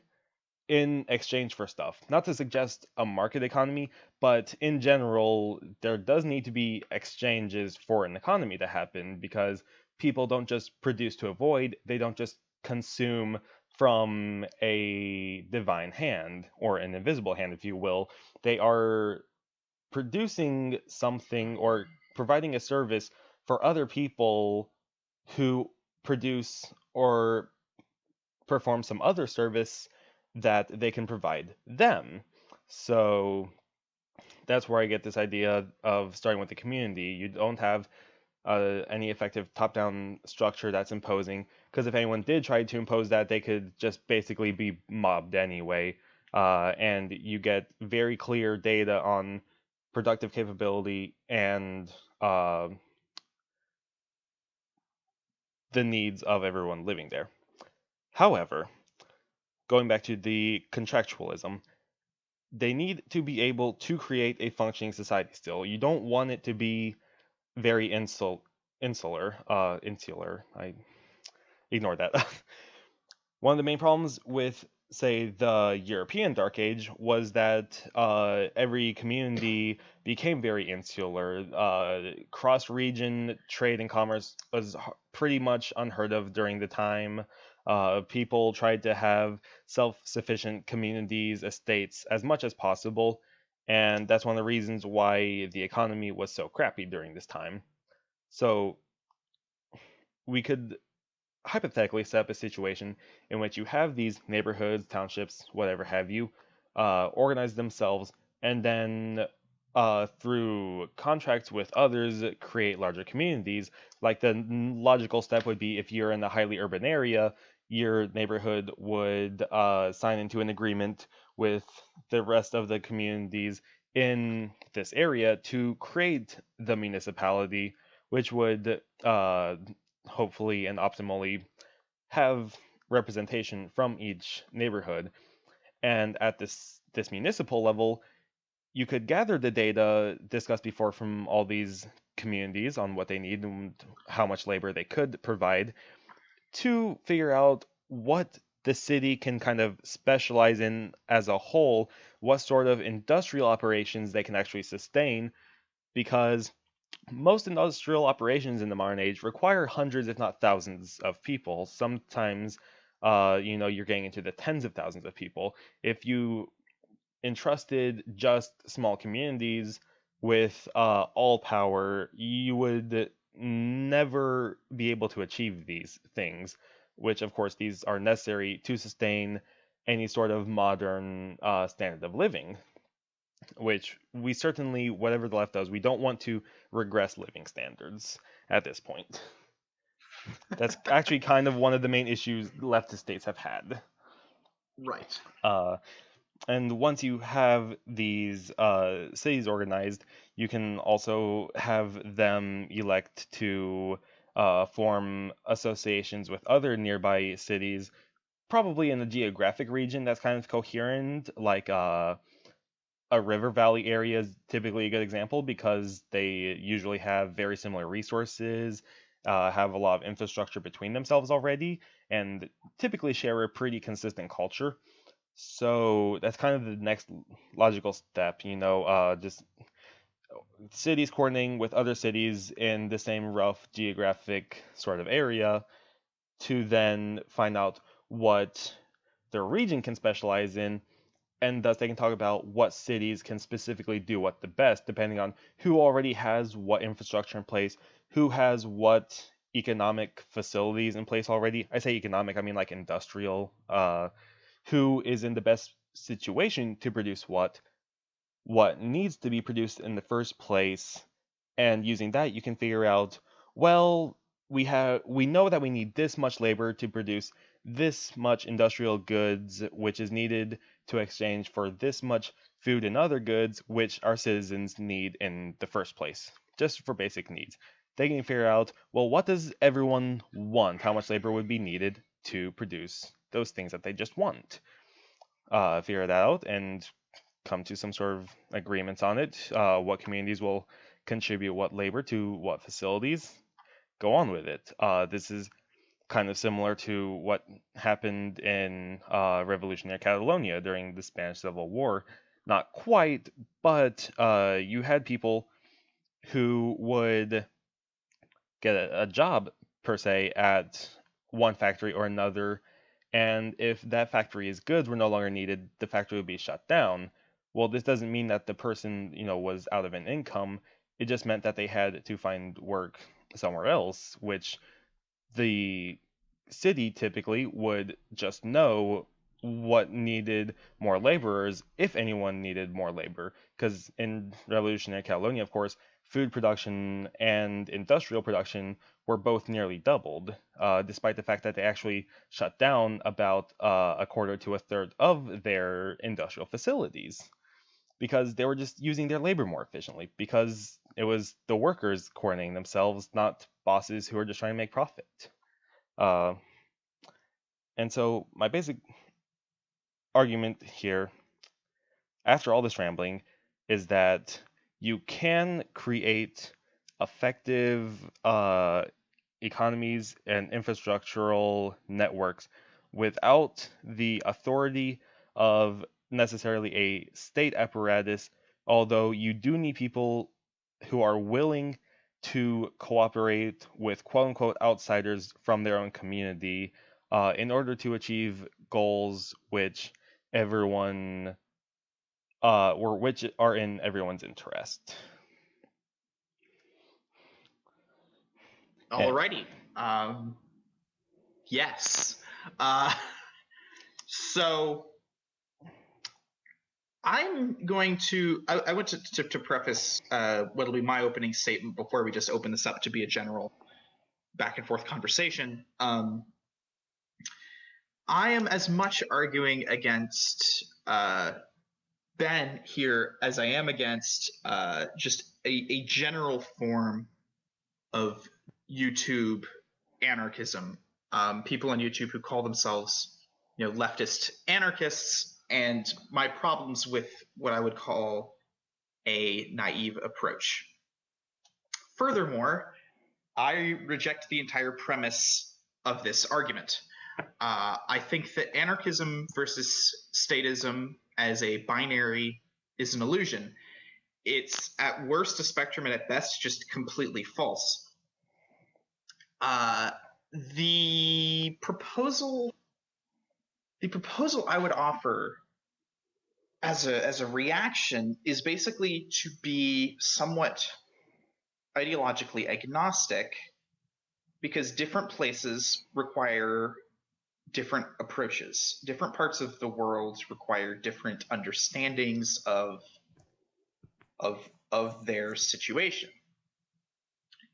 A: in exchange for stuff. Not to suggest a market economy, but in general, there does need to be exchanges for an economy to happen, because people don't just produce to avoid, they don't just consume from a divine hand, or an invisible hand, if you will. They are producing something or providing a service for other people who produce or perform some other service that they can provide them. So that's where I get this idea of starting with the community. You don't have any effective top-down structure that's imposing, because if anyone did try to impose that, they could just basically be mobbed anyway. And you get very clear data on productive capability and the needs of everyone living there. However, going back to the contractualism, they need to be able to create a functioning society still. You don't want it to be very insular. I ignore that. One of the main problems with, say, the European Dark Age was that every community became very insular. Cross-region trade and commerce was pretty much unheard of during the time. People tried to have self-sufficient communities, estates, as much as possible, and that's one of the reasons why the economy was so crappy during this time. So we could hypothetically set up a situation in which you have these neighborhoods, townships, whatever have you, organize themselves, and then through contracts with others, create larger communities. Like the logical step would be if you're in a highly urban area, your neighborhood would sign into an agreement with the rest of the communities in this area to create the municipality, which would hopefully and optimally have representation from each neighborhood. And at this municipal level, you could gather the data discussed before from all these communities on what they need and how much labor they could provide to figure out what the city can kind of specialize in as a whole, what sort of industrial operations they can actually sustain, because most industrial operations in the modern age require hundreds, if not thousands, of people. Sometimes, you're getting into the tens of thousands of people. If you entrusted just small communities with all power, you would never be able to achieve these things, which, of course, these are necessary to sustain any sort of modern standard of living, which we certainly, whatever the left does, we don't want to regress living standards at this point. That's actually kind of one of the main issues leftist states have had.
B: Right.
A: And once you have these cities organized, you can also have them elect to form associations with other nearby cities, probably in a geographic region that's kind of coherent, like a river valley area is typically a good example because they usually have very similar resources, have a lot of infrastructure between themselves already, and typically share a pretty consistent culture. So that's kind of the next logical step, just cities coordinating with other cities in the same rough geographic sort of area to then find out what their region can specialize in, and thus they can talk about what cities can specifically do what the best, depending on who already has what infrastructure in place, who has what economic facilities in place already. I say economic, I mean like industrial. Who is in the best situation to produce what needs to be produced in the first place, and using that you can figure out, well, we know that we need this much labor to produce this much industrial goods, which is needed to exchange for this much food and other goods which our citizens need in the first place, just for basic needs. They can figure out, well, what does everyone want, how much labor would be needed to produce those things that they just want, figure that out and come to some sort of agreements on it. What communities will contribute what labor to what facilities, go on with it. This is kind of similar to what happened in revolutionary Catalonia during the Spanish Civil War. Not quite, but you had people who would get a job, per se, at one factory or another, and if that factory's goods were no longer needed, the factory would be shut down. Well, this doesn't mean that the person, was out of an income. It just meant that they had to find work somewhere else, which the city typically would just know what needed more laborers, if anyone needed more labor. Because in revolutionary Catalonia, of course, food production and industrial production were both nearly doubled, despite the fact that they actually shut down about a quarter to a third of their industrial facilities because they were just using their labor more efficiently, because it was the workers coordinating themselves, not bosses who are just trying to make profit. And so my basic argument here, after all this rambling, is that you can create effective economies and infrastructural networks without the authority of necessarily a state apparatus, although you do need people who are willing to cooperate with quote-unquote outsiders from their own community in order to achieve goals which everyone or which are in everyone's interest.
B: Alrighty. Yes. So I'm going to. I want to preface what'll be my opening statement before we just open this up to be a general back and forth conversation. I am as much arguing against Ben here as I am against just a general form of YouTube anarchism. People on YouTube who call themselves, leftist anarchists, and my problems with what I would call a naive approach. Furthermore, I reject the entire premise of this argument. I think that anarchism versus statism as a binary is an illusion. It's at worst a spectrum and at best just completely false. The proposal I would offer as a reaction is basically to be somewhat ideologically agnostic, because different places require different approaches. Different parts of the world require different understandings of their situation.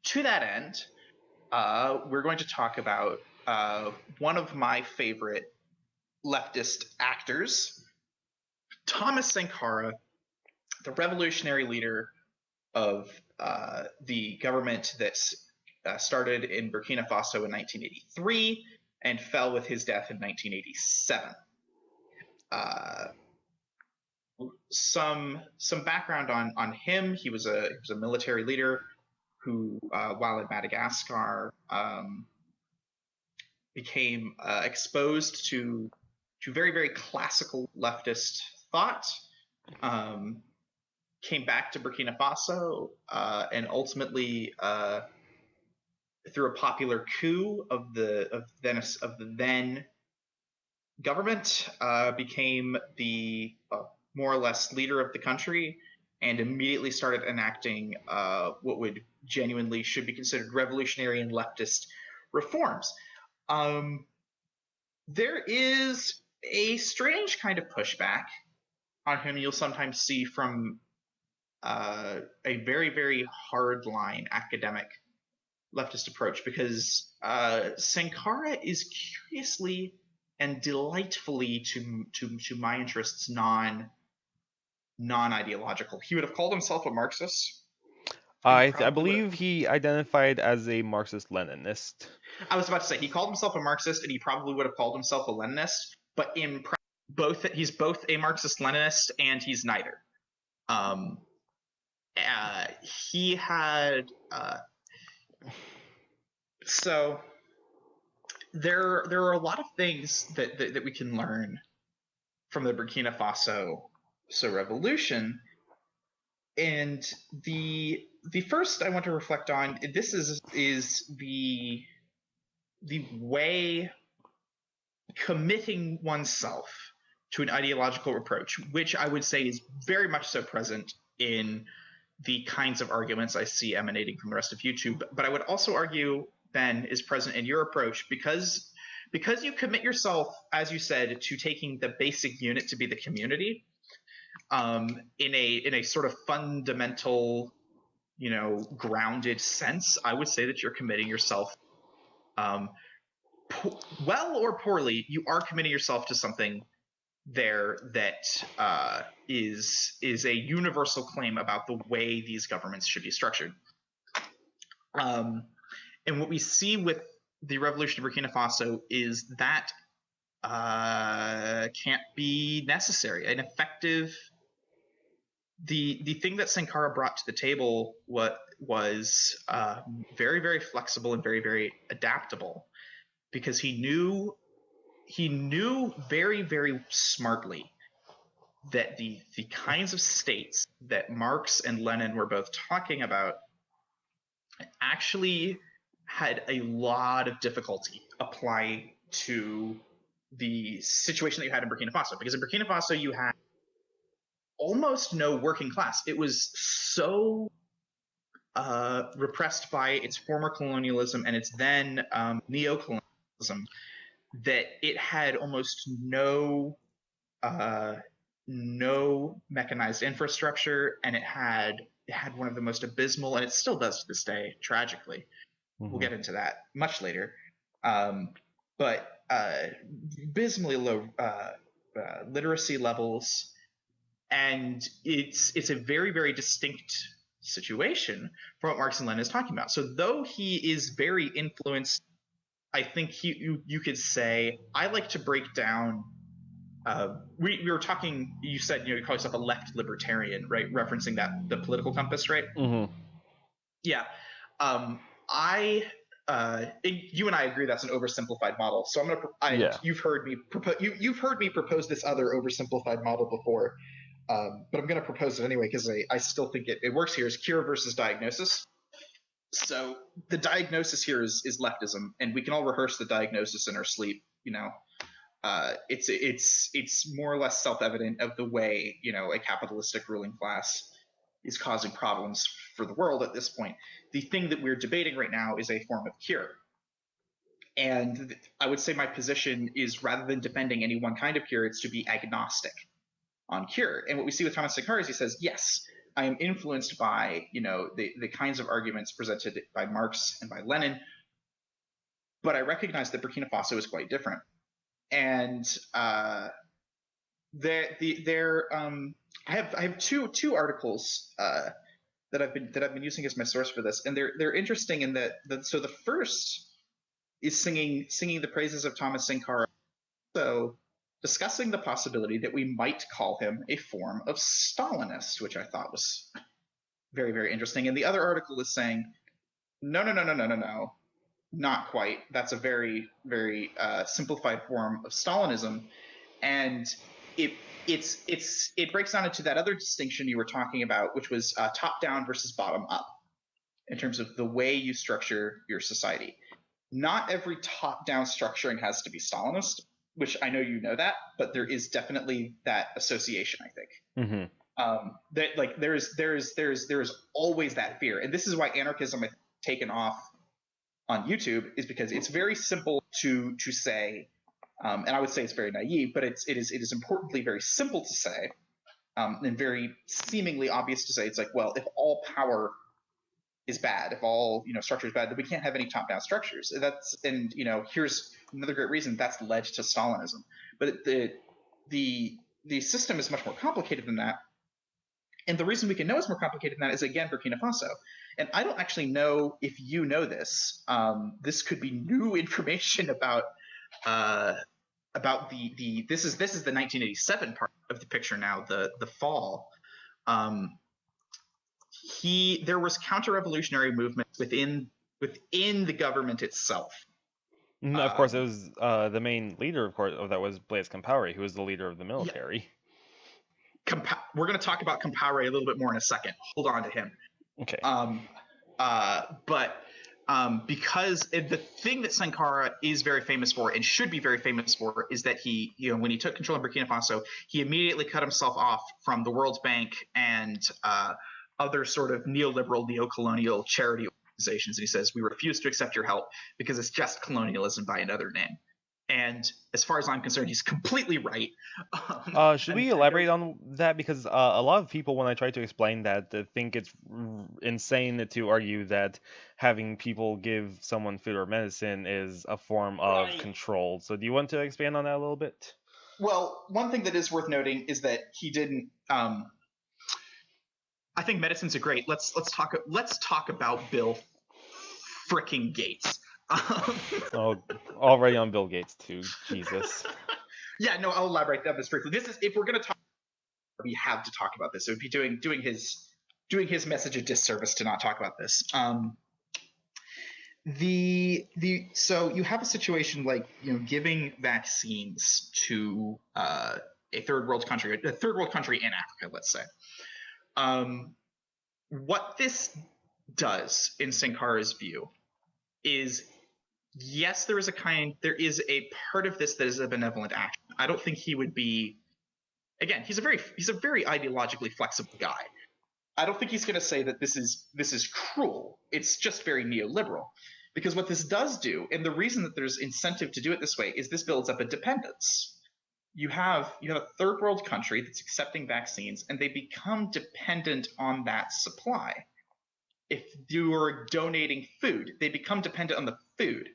B: To that end, we're going to talk about one of my favorite leftist actors, Thomas Sankara, the revolutionary leader of the government that started in Burkina Faso in 1983 and fell with his death in 1987. Some background on him: he was a military leader who, while in Madagascar, became exposed to very, very classical leftist thought, came back to Burkina Faso, and ultimately, through a popular coup of the then government, became the more or less leader of the country, and immediately started enacting what would genuinely should be considered revolutionary and leftist reforms. There is a strange kind of pushback on him you'll sometimes see from a very, very hardline academic leftist approach, because Sankara is curiously and delightfully, to my interests, non-ideological. He would have called himself a Marxist.
A: I believe he identified as a Marxist-Leninist.
B: I was about to say he called himself a Marxist, and he probably would have called himself a Leninist, but in he's both a Marxist-Leninist and he's neither. He had so there are a lot of things that we can learn from the Burkina Faso revolution, and the first I want to reflect on this is the way committing oneself to an ideological approach, which I would say is very much so present in the kinds of arguments I see emanating from the rest of YouTube. But I would also argue, Ben, is present in your approach because you commit yourself, as you said, to taking the basic unit to be the community, in a sort of fundamental grounded sense, I would say that you're committing yourself, well or poorly, you are committing yourself to something there that is a universal claim about the way these governments should be structured. And what we see with the revolution of Burkina Faso is that can't be necessary. An effective the thing that Sankara brought to the table was very, very flexible and very, very adaptable, because he knew very, very smartly that the kinds of states that Marx and Lenin were both talking about actually had a lot of difficulty applying to the situation that you had in Burkina Faso. Because in Burkina Faso, you had almost no working class. It was so repressed by its former colonialism and its then neo-colonialism that it had almost no mechanized infrastructure, and it had one of the most abysmal, and it still does to this day, tragically. Mm-hmm. We'll get into that much later. But abysmally low literacy levels, and it's a very, very distinct situation from what Marx and Lenin is talking about. So though he is very influenced, I think you could say, I like to break down. We were talking. You said you call yourself a left libertarian, right? Referencing the political compass, right?
A: Mm-hmm.
B: Yeah. You and I agree that's an oversimplified model. So I'm gonna. You've heard me propose this other oversimplified model before, but I'm gonna propose it anyway because I still think it works here. Is cure versus diagnosis. So the diagnosis here is leftism, and we can all rehearse the diagnosis in our sleep. It's more or less self-evident of the way a capitalistic ruling class is causing problems for the world at this point. The thing that we're debating right now is a form of cure. And I would say my position is, rather than defending any one kind of cure, it's to be agnostic on cure. And what we see with Thomas Sankara is he says, yes, I am influenced by the kinds of arguments presented by Marx and by Lenin, but I recognize that Burkina Faso is quite different. And I have two articles that I've been using as my source for this, and they're interesting in that. So the first is singing the praises of Thomas Sankara, so discussing the possibility that we might call him a form of Stalinist, which I thought was very, very interesting. And the other article is saying, no, not quite. That's a very, very simplified form of Stalinism, and it breaks down into that other distinction you were talking about, which was top down versus bottom up, in terms of the way you structure your society. Not every top down structuring has to be Stalinist, which I know you know that, but there is definitely that association, I think. Mm-hmm. That there is always that fear, and this is why anarchism has taken off on YouTube, is because it's very simple to say, and I would say it's very naive, but it is importantly very simple to say, and very seemingly obvious to say. It's like, well, if all power is bad, if all structure is bad, then we can't have any top-down structures. And here's another great reason that's led to Stalinism. But the system is much more complicated than that. And the reason we can know it's more complicated than that is, again, Burkina Faso. And I don't actually know if you know this. This could be new information about this is the 1987 part of the picture now, the fall. There was counter-revolutionary movements within the government itself.
A: Of course, it was the main leader, of course, of that was Blaise Compaoré, who was the leader of the military.
B: Yeah. We're going to talk about Compaoré a little bit more in a second. Hold on to him.
A: Okay.
B: Because the thing that Sankara is very famous for, and should be very famous for, is that he, when he took control of Burkina Faso, he immediately cut himself off from the World Bank and other sort of neoliberal, neo-colonial charity organizations. And he says, we refuse to accept your help because it's just colonialism by another name. And as far as I'm concerned, he's completely right.
A: Should
B: And
A: we
B: I don't.
A: elaborate on that? Because a lot of people, when I try to explain that, think it's insane to argue that having people give someone food or medicine is a form of
B: Right.
A: control. So, do you want to expand on that a little bit?
B: Well, one thing that is worth noting is that he didn't. I think medicines are great. Let's talk about Bill fricking Gates.
A: Oh, already on Bill Gates too. Jesus.
B: Yeah, no, I'll elaborate on this briefly. This is, if we're going to talk, we have to talk about this. It would be doing his message a disservice to not talk about this. So you have a situation like, giving vaccines to a third world country in Africa, let's say. What this does, in Sankara's view, is, yes, there is a part of this that is a benevolent action. I don't think he would be. Again, he's a very ideologically flexible guy. I don't think he's going to say that this is cruel. It's just very neoliberal. Because what this does do, and the reason that there's incentive to do it this way, is this builds up a dependence. You have a third world country that's accepting vaccines, and they become dependent on that supply. If you're donating food, they become dependent on the food.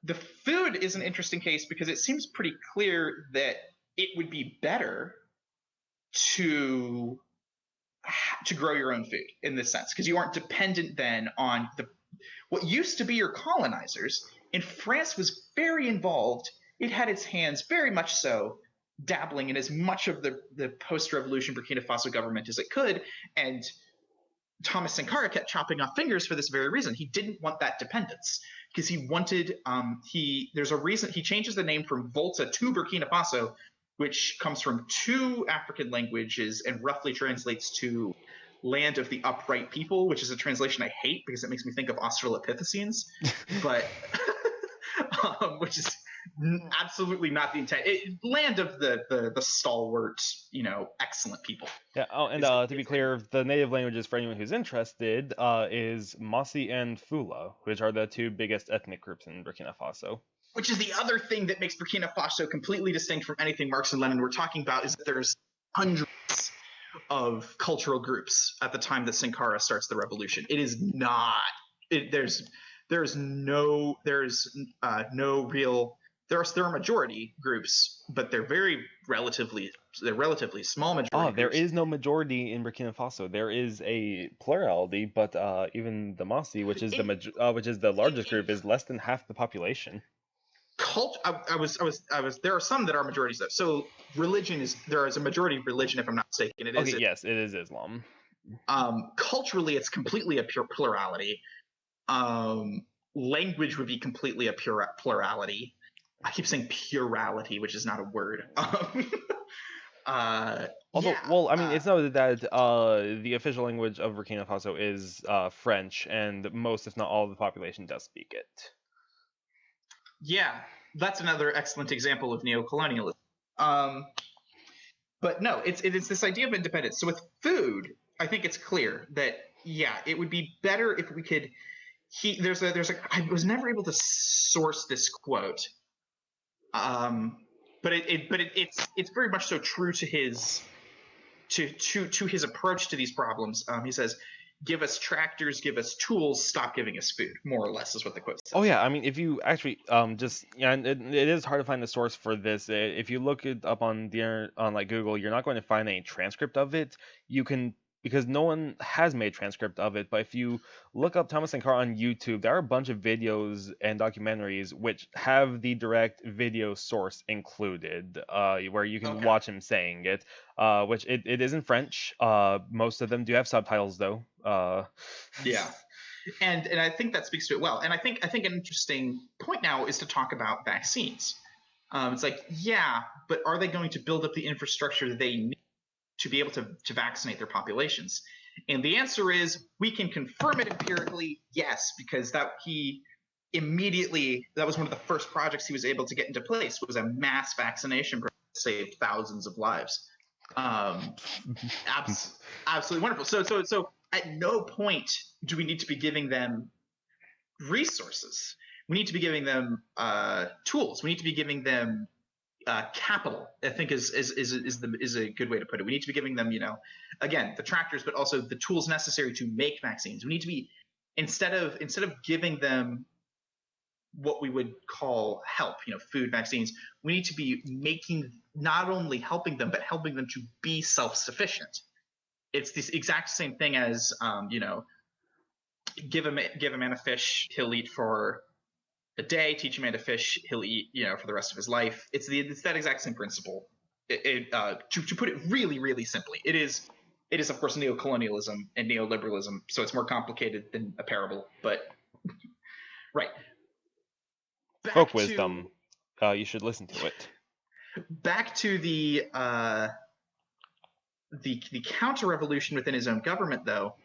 B: The food is an interesting case because it seems pretty clear that it would be better to grow your own food in this sense, because you aren't dependent then on what used to be your colonizers. And France was very involved. It had its hands very much so dabbling in as much of the post-revolution Burkina Faso government as it could. And Thomas Sankara kept chopping off fingers for this very reason. He didn't want that dependence, because he wanted there's a reason he changes the name from Volta to Burkina Faso, which comes from two African languages and roughly translates to land of the upright people, which is a translation I hate because it makes me think of Australopithecines, but which is absolutely not the intent. Land of the stalwart, excellent people.
A: Yeah. Oh, and to be clear, the native languages for anyone who's interested is Mossi and Fula, which are the two biggest ethnic groups in Burkina Faso.
B: Which is the other thing that makes Burkina Faso completely distinct from anything Marx and Lenin were talking about, is that there's hundreds of cultural groups at the time that Sankara starts the revolution. It is not. There's no real. There are majority groups, but they're relatively small majority.
A: Oh, there
B: groups.
A: is no majority in Burkina Faso. There is a plurality, but even the Mossi, which is the largest group, is less than half the population.
B: There are some that are majorities though. So there is a majority of religion, if I'm not mistaken.
A: Yes, it is Islam.
B: Culturally, it's completely a pure plurality. Language would be completely a pure plurality. I keep saying plurality, which is not a word.
A: It's noted that the official language of Burkina Faso is French, and most, if not all, of the population does speak it.
B: Yeah, that's another excellent example of neocolonialism. But no, it's this idea of independence. So with food, I think it's clear that it would be better if we could. I was never able to source this quote, but it's very much so true to his to his approach to these problems. He says, "Give us tractors, give us tools, stop giving us food," more or less is what the quote says.
A: Oh yeah, I mean, if you actually and it is hard to find the source for this. If you look it up on like Google, you're not going to find any transcript of it. You can, because no one has made transcript of it. But if you look up Thomas Sankara on YouTube, there are a bunch of videos and documentaries which have the direct video source included, where you can watch him saying it. Which it is in French. Most of them do have subtitles though.
B: Yeah. And I think that speaks to it well. And I think an interesting point now is to talk about vaccines. It's like, but are they going to build up the infrastructure they need to be able to vaccinate their populations? And the answer is, we can confirm it empirically, yes, because that was one of the first projects he was able to get into place, was a mass vaccination program that saved thousands of lives. Absolutely wonderful. So at no point do we need to be giving them resources. We need to be giving them tools. We need to be giving them capital. I think is a good way to put it. We need to be giving them, again, the tractors, but also the tools necessary to make vaccines. We need to be instead of giving them what we would call help, food, vaccines. We need to be not only helping them, but helping them to be self-sufficient. It's this exact same thing as, give a man a fish, he'll eat for a day. Teach a man to fish, he'll eat, for the rest of his life. It's that exact same principle. To put it really, really simply, it is of course neocolonialism and neoliberalism. So it's more complicated than a parable, but right.
A: Folk wisdom. You should listen to it.
B: Back to the counter-revolution within his own government, though.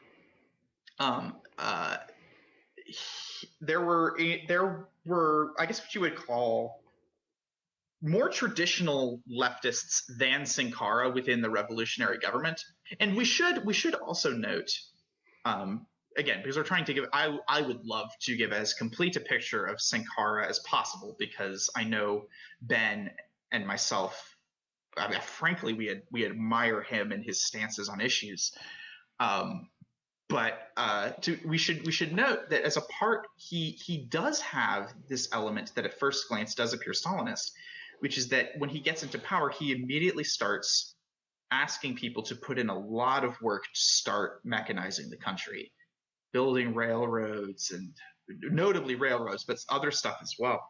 B: There were, I guess, what you would call more traditional leftists than Sankara within the revolutionary government, and we should also note. Again, because we're trying to give, I would love to give as complete a picture of Sankara as possible, because I know Ben and myself, frankly, we admire him and his stances on issues. But we should note that as a part, he does have this element that at first glance does appear Stalinist, which is that when he gets into power, he immediately starts asking people to put in a lot of work to start mechanizing the country. Building railroads, and notably railroads, but other stuff as well.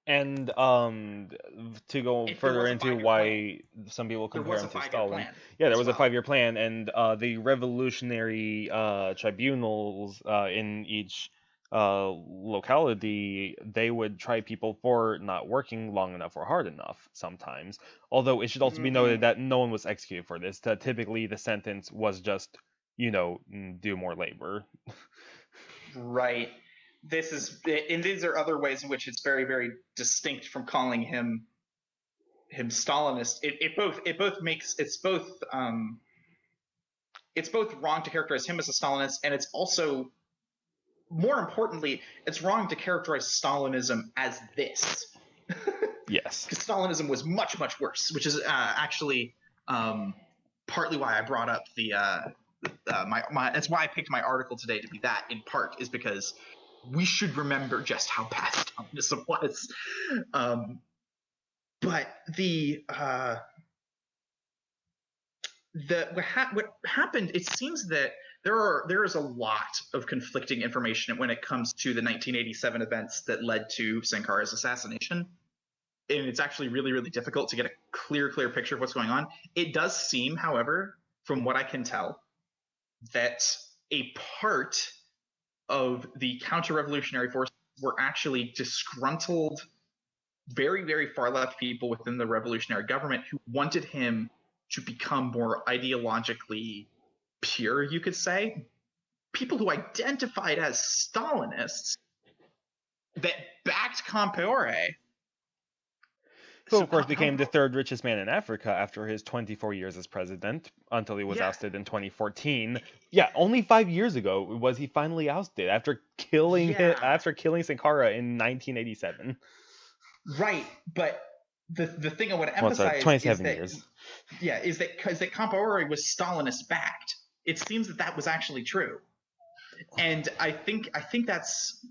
A: And to go further into why some people compare him to Stalin. Yeah, there was a 5-year plan, and the revolutionary tribunals in each locality, they would try people for not working long enough or hard enough sometimes. Although it should also be noted that no one was executed for this. Typically, the sentence was just, do more labor.
B: Right. And these are other ways in which it's very, very distinct from calling him Stalinist. It's both wrong to characterize him as a Stalinist, and it's also, more importantly, it's wrong to characterize Stalinism as this.
A: Yes.
B: Because Stalinism was much, much worse, which is actually partly why I brought up the that's why I picked my article today to be that, in part, is because we should remember just how bad Stalinism was. But what happened, it seems that there is a lot of conflicting information when it comes to the 1987 events that led to Sankara's assassination. And it's actually really, really difficult to get a clear picture of what's going on. It does seem, however, from what I can tell, that a part of the counter-revolutionary forces were actually disgruntled, very, very far left people within the revolutionary government who wanted him to become more ideologically pure, you could say. People who identified as Stalinists that backed Compaore.
A: Who, of course, became the third richest man in Africa after his 24 years as president, until he was ousted in 2014. Yeah, only 5 years ago was he finally ousted after killing Sankara in 1987.
B: Right, but the thing I want to emphasize
A: 27 years.
B: Yeah, is that because Compaore was Stalinist backed. It seems that was actually true, and I think that's.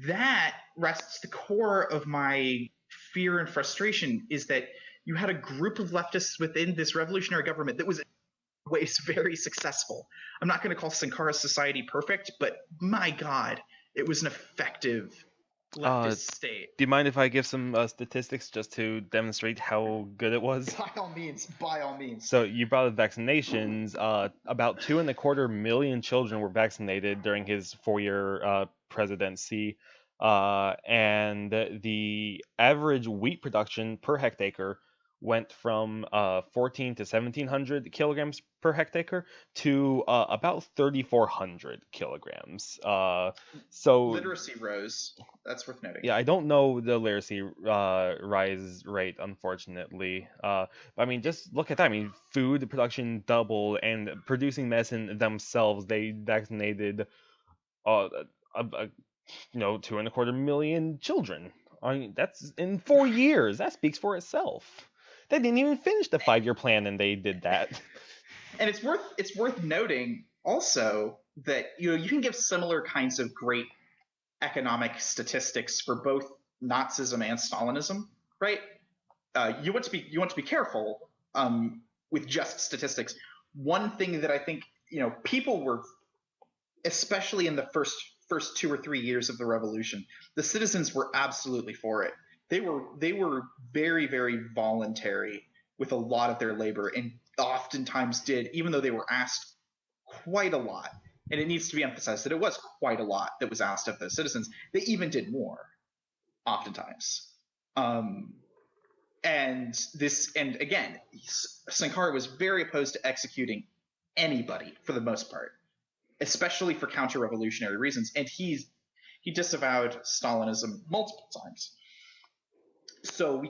B: That rests the core of my fear and frustration, is that you had a group of leftists within this revolutionary government that was in ways very successful. I'm not going to call Sankara's society perfect, but my God, it was an effective leftist state.
A: Do you mind if I give some statistics just to demonstrate how good it was?
B: By all means.
A: So you brought up vaccinations. About 2.25 million children were vaccinated during his 4-year presidency, and the average wheat production per hectare went from 14 to 1,700 kilograms per hectare to about 3,400 kilograms. So
B: literacy rose. That's worth noting.
A: Yeah, I don't know the literacy rise rate, unfortunately. But I mean, just look at that. I mean, food production doubled, and producing medicine themselves, they vaccinated a 2.25 million children. I mean, that's in 4 years. That speaks for itself. They didn't even finish the 5-year plan, and they did that.
B: And it's worth noting also that you can give similar kinds of great economic statistics for both Nazism and Stalinism, right? You want to be careful with just statistics. One thing that I think people were, especially in the first 2 or 3 years of the revolution, the citizens were absolutely for it. They were very, very voluntary with a lot of their labor, and oftentimes did, even though they were asked quite a lot. And it needs to be emphasized that it was quite a lot that was asked of the citizens. They even did more, oftentimes. And again, Sankara was very opposed to executing anybody for the most part, especially for counter-revolutionary reasons. And he disavowed Stalinism multiple times. So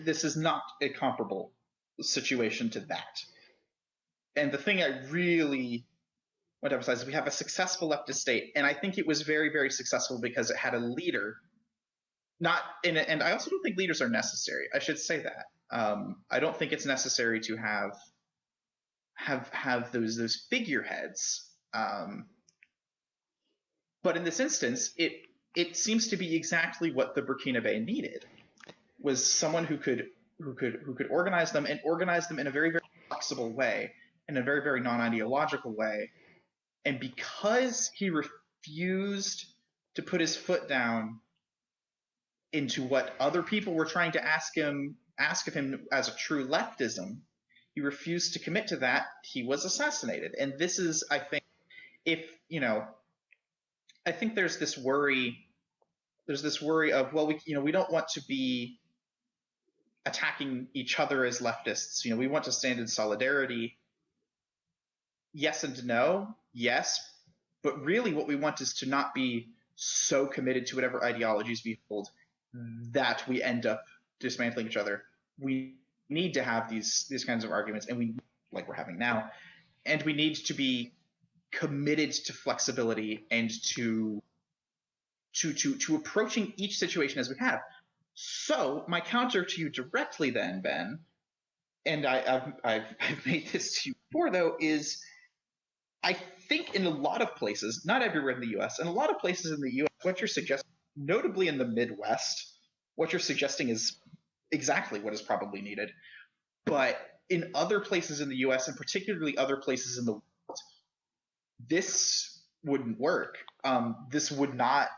B: this is not a comparable situation to that. And the thing I really want to emphasize is we have a successful leftist state, and I think it was very, very successful because it had a leader. And I also don't think leaders are necessary. I should say that. I don't think it's necessary to have those figureheads. But in this instance, it seems to be exactly what the Burkina Faso needed, was someone who could organize them, and organize them in a very, very flexible way, in a very, very non-ideological way. And because he refused to put his foot down into what other people were trying to ask of him as a true leftism, he refused to commit to that. He was assassinated. And this is, I think, I think there's this worry of, well, we don't want to be attacking each other as leftists. We want to stand in solidarity. Yes and no. Yes, but really what we want is to not be so committed to whatever ideologies we hold that we end up dismantling each other. We need to have these kinds of arguments, and like we're having now, and we need to be committed to flexibility and to approaching each situation as we have. So my counter to you directly then, Ben, and I've made this to you before though, is I think in a lot of places, not everywhere in the US, in a lot of places in the US, what you're suggesting, notably in the Midwest, what you're suggesting is exactly what is probably needed. But in other places in the US, and particularly other places in the world, this wouldn't work. This would not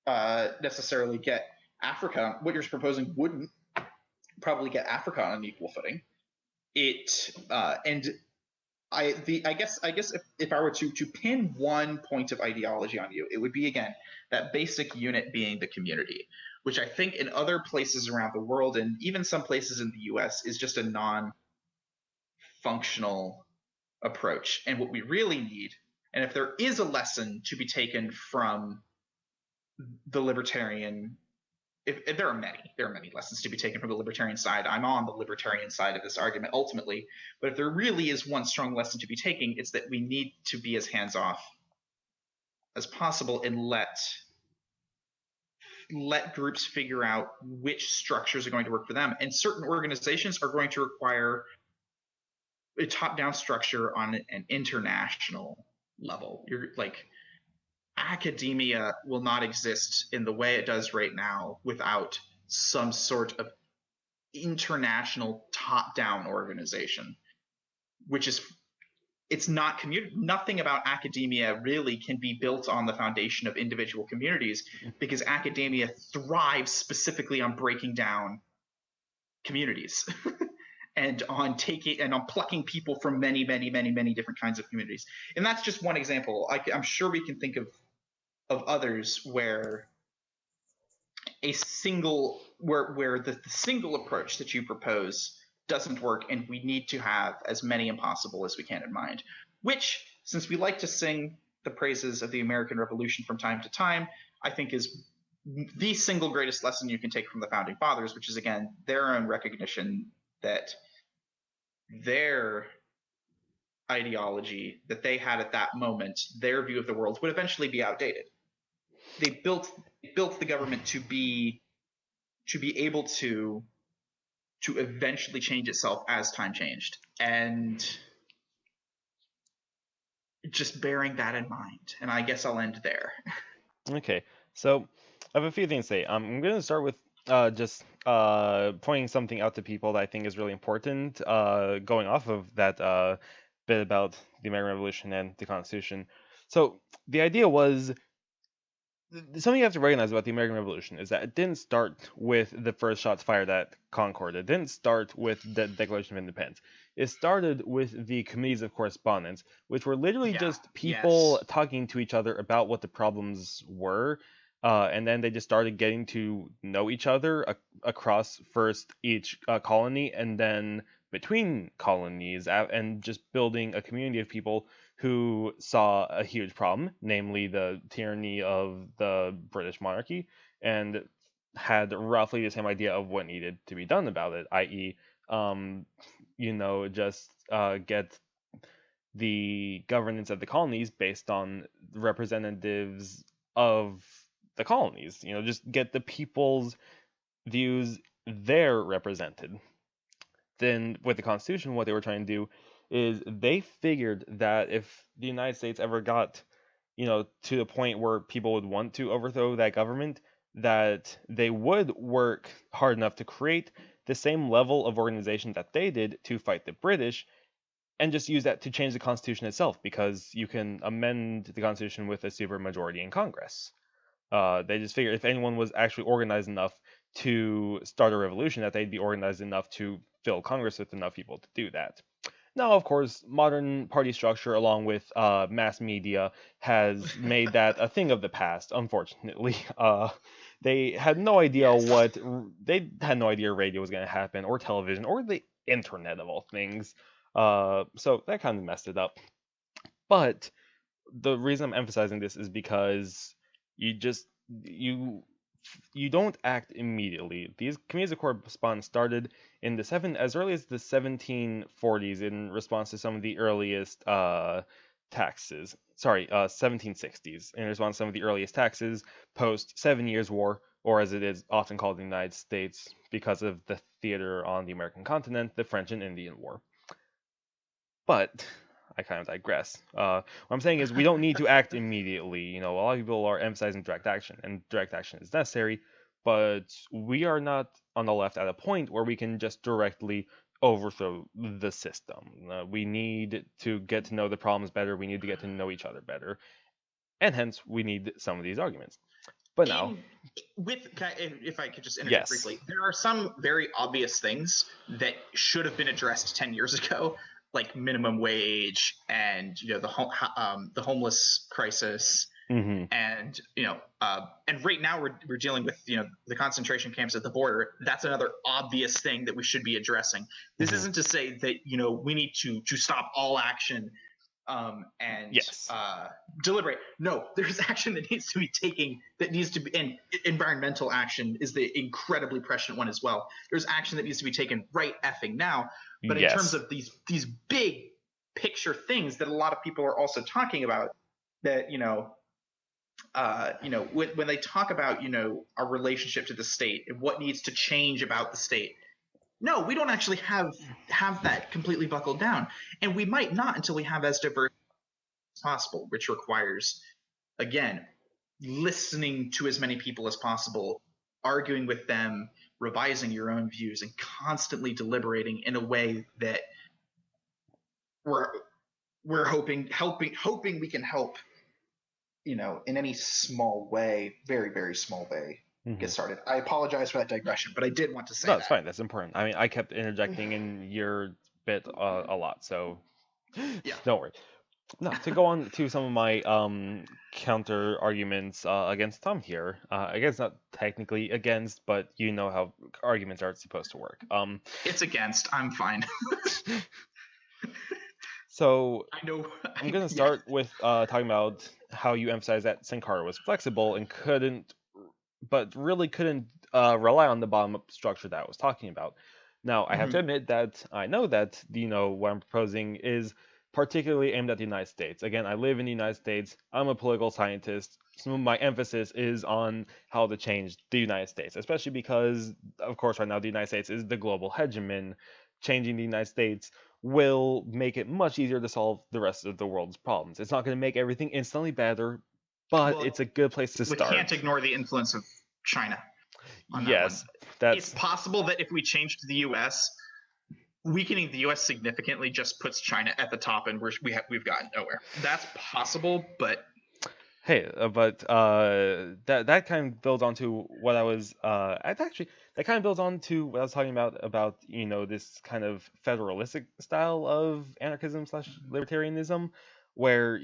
B: necessarily get Africa, what you're proposing wouldn't probably get Africa on an equal footing. I guess if I were to pin one point of ideology on you, it would be, again, that basic unit being the community, which I think in other places around the world, and even some places in the US, is just a non-functional approach. And what we really need, and if there is a lesson to be taken from the libertarian, if there are many lessons to be taken from the libertarian side. I'm on the libertarian side of this argument ultimately, but if there really is one strong lesson to be taken, it's that we need to be as hands-off as possible and let groups figure out which structures are going to work for them. And certain organizations are going to require a top-down structure on an international level. You're like, academia will not exist in the way it does right now without some sort of international top-down organization, which is, it's not community. Nothing about academia really can be built on the foundation of individual communities, because academia thrives specifically on breaking down communities and on plucking people from many, many, many, many different kinds of communities. And that's just one example. I'm sure we can think of others where the single approach that you propose doesn't work, and we need to have as many impossible as we can in mind, which, since we like to sing the praises of the American Revolution from time to time, I think is the single greatest lesson you can take from the Founding Fathers, which is, again, their own recognition that their ideology that they had at that moment, their view of the world would eventually be outdated. They built the government to be able to eventually change itself as time changed, and just bearing that in mind. And I guess I'll end there.
A: Okay, so I have a few things to say. I'm going to start with just pointing something out to people that I think is really important, going off of that bit about the American Revolution and the Constitution. So the idea was something you have to recognize about the American Revolution is that it didn't start with the first shots fired at Concord. It didn't start with the Declaration of Independence. It started with the committees of correspondence, which were literally just people talking to each other about what the problems were. And then they just started getting to know each other across first each colony and then between colonies, and just building a community of people who saw a huge problem, namely the tyranny of the British monarchy, and had roughly the same idea of what needed to be done about it, i.e., just get the governance of the colonies based on representatives of the colonies. Just get the people's views there represented. Then with the Constitution, what they were trying to do is they figured that if the United States ever got, to the point where people would want to overthrow that government, that they would work hard enough to create the same level of organization that they did to fight the British, and just use that to change the Constitution itself, because you can amend the Constitution with a supermajority in Congress. They just figured if anyone was actually organized enough to start a revolution, that they'd be organized enough to fill Congress with enough people to do that. Now, of course, modern party structure, along with mass media, has made that a thing of the past. Unfortunately, they had no idea they had no idea radio was going to happen, or television, or the internet of all things. So that kind of messed it up. But the reason I'm emphasizing this is because you just you don't act immediately. These committees of correspondence started in as early as the 1740s in response to some of the earliest taxes. 1760s in response to some of the earliest taxes post 7 Years' War, or as it is often called in the United States because of the theater on the American continent, the French and Indian War. But I kind of digress. What I'm saying is we don't need to act immediately. A lot of people are emphasizing direct action, and direct action is necessary, but we are not on the left at a point where we can just directly overthrow the system. We need to get to know the problems better. We need to get to know each other better, and hence we need some of these arguments. But now,
B: if I could just interject briefly, there are some very obvious things that should have been addressed 10 years ago, like minimum wage and the homeless crisis, and and right now we're dealing with the concentration camps at the border. That's another obvious thing that we should be addressing. This isn't to say that we need to stop all action and deliberate. No, there's action that needs to be taken, and environmental action is the incredibly prescient one as well. There's action that needs to be taken right effing now. But in terms of these big picture things that a lot of people are also talking about, that when they talk about our relationship to the state and what needs to change about the state, no, we don't actually have that completely buckled down, and we might not until we have as diverse as possible, which requires, again, listening to as many people as possible, arguing with them, revising your own views, and constantly deliberating in a way that we're hoping we can help, in any small way, very, very small way, get started. I apologize for that digression, but I did want to say
A: that. No, it's fine. That's important. I mean, I kept interjecting in your bit a lot, so don't worry. No, to go on to some of my counter arguments against Tom here. I guess not technically against, but you know how arguments are supposed to work.
B: It's against. I'm fine.
A: So I'm going to start with talking about how you emphasize that Sankara was flexible and really couldn't rely on the bottom-up structure that I was talking about. Now, I have to admit that I know that what I'm proposing is particularly aimed at the United States. Again, I live in the United States. I'm a political scientist. Some of my emphasis is on how to change the United States, especially because, of course, right now the United States is the global hegemon. Changing the United States will make it much easier to solve the rest of the world's problems. It's not going to make everything instantly better, but
B: Well,
A: it's a good place to
B: we
A: start.
B: can't ignore the influence of China on
A: Yes,
B: that one. It's possible that if we change to the U.S., weakening the U.S. significantly just puts China at the top, and we've gotten nowhere. That's possible, but
A: hey, that kind of builds onto what I was actually that kind of builds on to what I was talking about this kind of federalistic style of anarchism slash libertarianism, where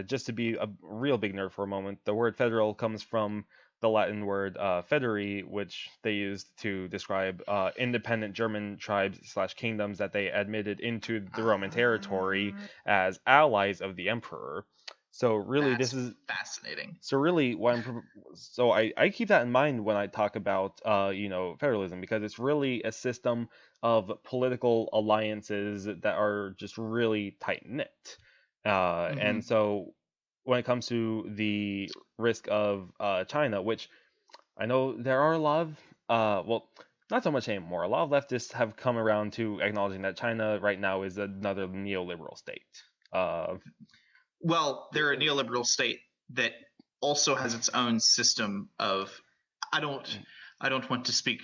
A: just to be a real big nerd for a moment, the word federal comes from the Latin word federi, which they used to describe independent German tribes slash kingdoms that they admitted into the Roman territory as allies of the emperor. So really,
B: that's
A: this is
B: fascinating.
A: so really I keep that in mind when I talk about federalism, because it's really a system of political alliances that are just really tight knit. And so when it comes to the risk of China, which I know there are a lot of well, not so much anymore. A lot of leftists have come around to acknowledging that China right now is another neoliberal state.
B: Well, they're a neoliberal state that also has its own system of. I don't want to speak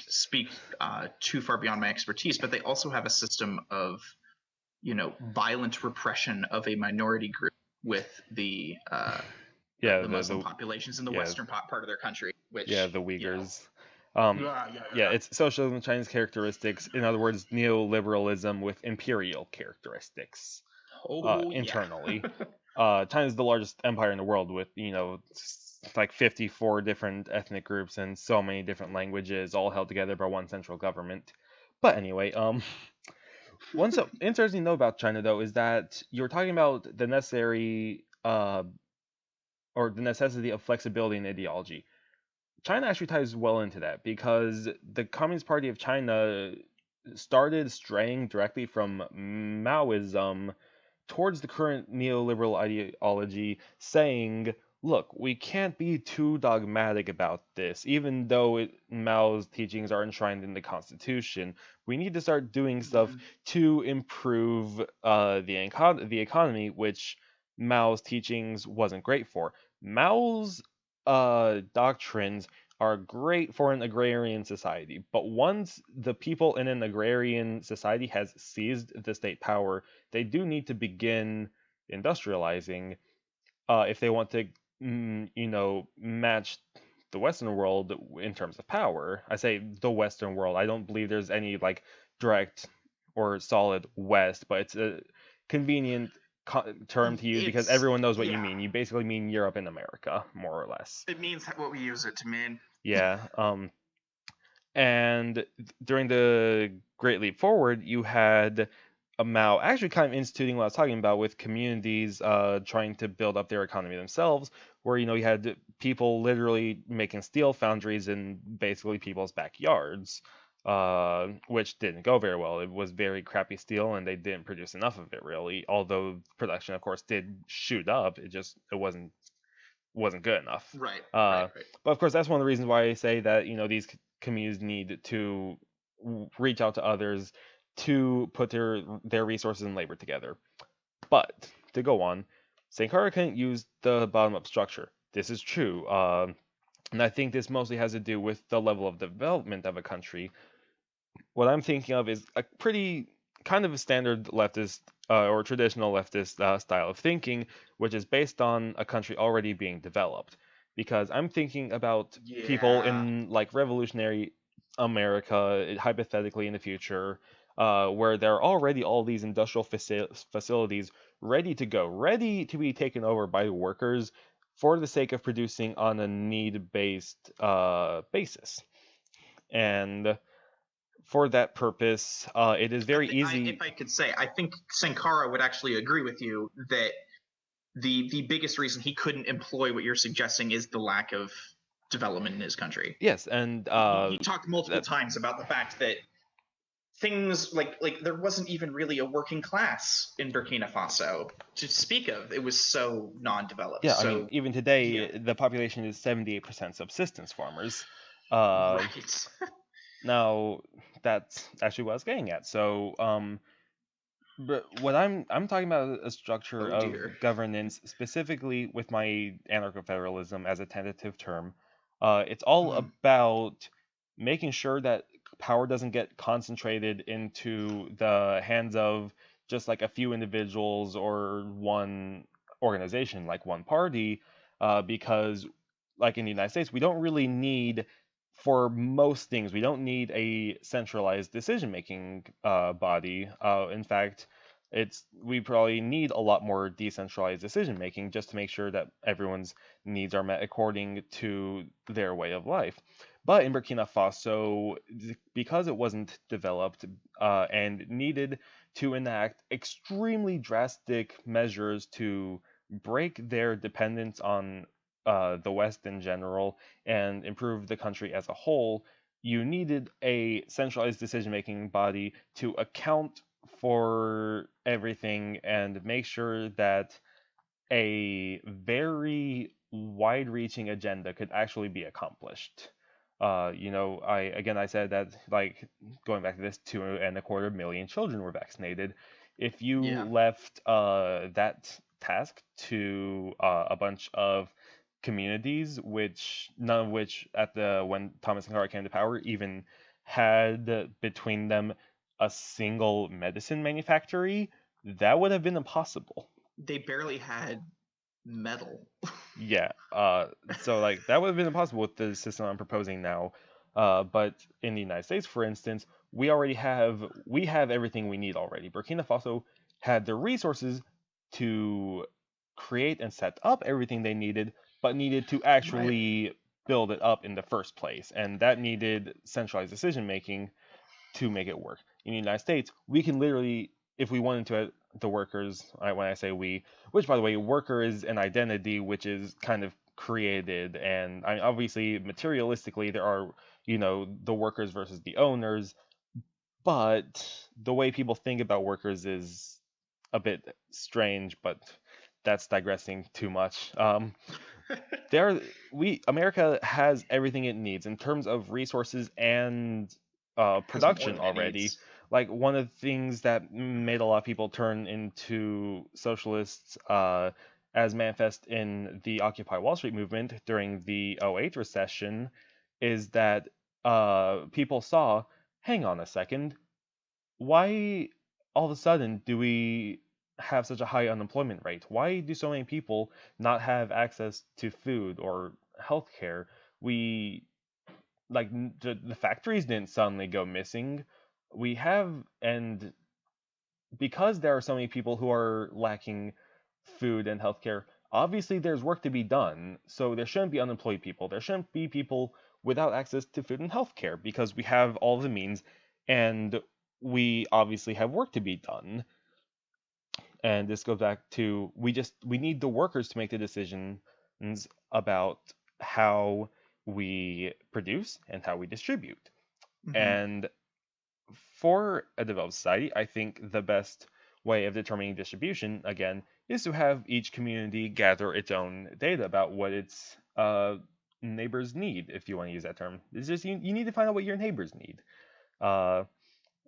B: too far beyond my expertise, but they also have a system of, violent repression of a minority group with the Muslim populations in the western part of their country, which
A: the Uyghurs. It's socialism with Chinese characteristics. In other words, neoliberalism with imperial characteristics. Internally. China's the largest empire in the world with, like 54 different ethnic groups and so many different languages, all held together by one central government. But anyway, one so interesting to know about China, though, is that you're talking about the necessity of flexibility in ideology. China actually ties well into that, because the Communist Party of China started straying directly from Maoism towards the current neoliberal ideology, saying, look, we can't be too dogmatic about this, even though Mao's teachings are enshrined in the Constitution. We need to start doing stuff to improve the economy, which Mao's teachings wasn't great for. Mao's doctrines are great for an agrarian society, but once the people in an agrarian society has seized the state power, they do need to begin industrializing if they want to, match the Western world in terms of power. I say the Western world. I don't believe there's any like direct or solid West, but it's a convenient term to use because everyone knows what you mean. You basically mean Europe and America, more or less.
B: It means what we use it to mean.
A: Yeah. And during the Great Leap Forward, you had Mao actually kind of instituting what I was talking about with communities trying to build up their economy themselves, where you had people literally making steel foundries in basically people's backyards, which didn't go very well. It was very crappy steel, and they didn't produce enough of it really. Although production, of course, did shoot up, it wasn't good enough.
B: Right.
A: But of course, that's one of the reasons why I say that these communities need to reach out to others to put their resources and labor together. But to go on, Sankara couldn't use the bottom-up structure. This is true, and I think this mostly has to do with the level of development of a country. What I'm thinking of is a pretty kind of a standard leftist or traditional leftist style of thinking, which is based on a country already being developed. Because I'm thinking about people in like revolutionary America, hypothetically in the future, where there are already all these industrial facilities ready to go, ready to be taken over by workers for the sake of producing on a need-based basis. And for that purpose, it is very easy.
B: If I could say, I think Sankara would actually agree with you that the biggest reason he couldn't employ what you're suggesting is the lack of development in his country.
A: Yes, and
B: he talked multiple times about the fact that things like there wasn't even really a working class in Burkina Faso to speak of. It was so non-developed.
A: Yeah, I mean,
B: So
A: even
B: yeah,
A: today, the population is 78% subsistence farmers. Uh,
B: right.
A: Now, that's actually what I was getting at. So, but what I'm talking about a structure
B: Oh
A: of
B: dear.
A: governance specifically with my anarcho-federalism as a tentative term. It's all
B: Mhm.
A: about making sure that power doesn't get concentrated into the hands of just like a few individuals or one organization, like one party, because like in the United States, we don't really need for most things, we don't need a centralized decision-making body. In fact, we probably need a lot more decentralized decision-making just to make sure that everyone's needs are met according to their way of life. But in Burkina Faso, because it wasn't developed and needed to enact extremely drastic measures to break their dependence on the West in general and improve the country as a whole, you needed a centralized decision making body to account for everything and make sure that a very wide reaching agenda could actually be accomplished. I said that, like, going back to this, 2.25 million children were vaccinated. If you
B: Yeah.
A: left that task to a bunch of communities, which none of which at the when Thomas Sankara came to power even had between them a single medicine manufactory, that would have been impossible.
B: They barely had metal.
A: Yeah. So like that would have been impossible with the system I'm proposing now. But in the United States, for instance, we have everything we need already. Burkina Faso had the resources to create and set up everything they needed, but needed to
B: Right.
A: actually build it up in the first place, and that needed centralized decision making to make it work. In the United States, we can literally, if we wanted to, the workers, when I say we, which by the way, worker is an identity which is kind of created, and obviously materialistically there are, the workers versus the owners, but the way people think about workers is a bit strange, but that's digressing too much. There, America has everything it needs in terms of resources and
B: Has more
A: production
B: than it
A: already.
B: needs.
A: Like one of the things that made a lot of people turn into socialists, as manifest in the Occupy Wall Street movement during the '08 recession, is that people saw, hang on a second, why all of a sudden do we have such a high unemployment rate? Why do so many people not have access to food or healthcare? We like the factories didn't suddenly go missing. We have, and because there are so many people who are lacking food and healthcare, obviously there's work to be done. So there shouldn't be unemployed people. There shouldn't be people without access to food and healthcare because we have all the means and we obviously have work to be done. And this goes back to we need the workers to make the decisions about how we produce and how we distribute.
B: Hmm.
A: And for a developed society, I think the best way of determining distribution, again, is to have each community gather its own data about what its neighbors need, if you want to use that term. It's just you need to find out what your neighbors need. Uh,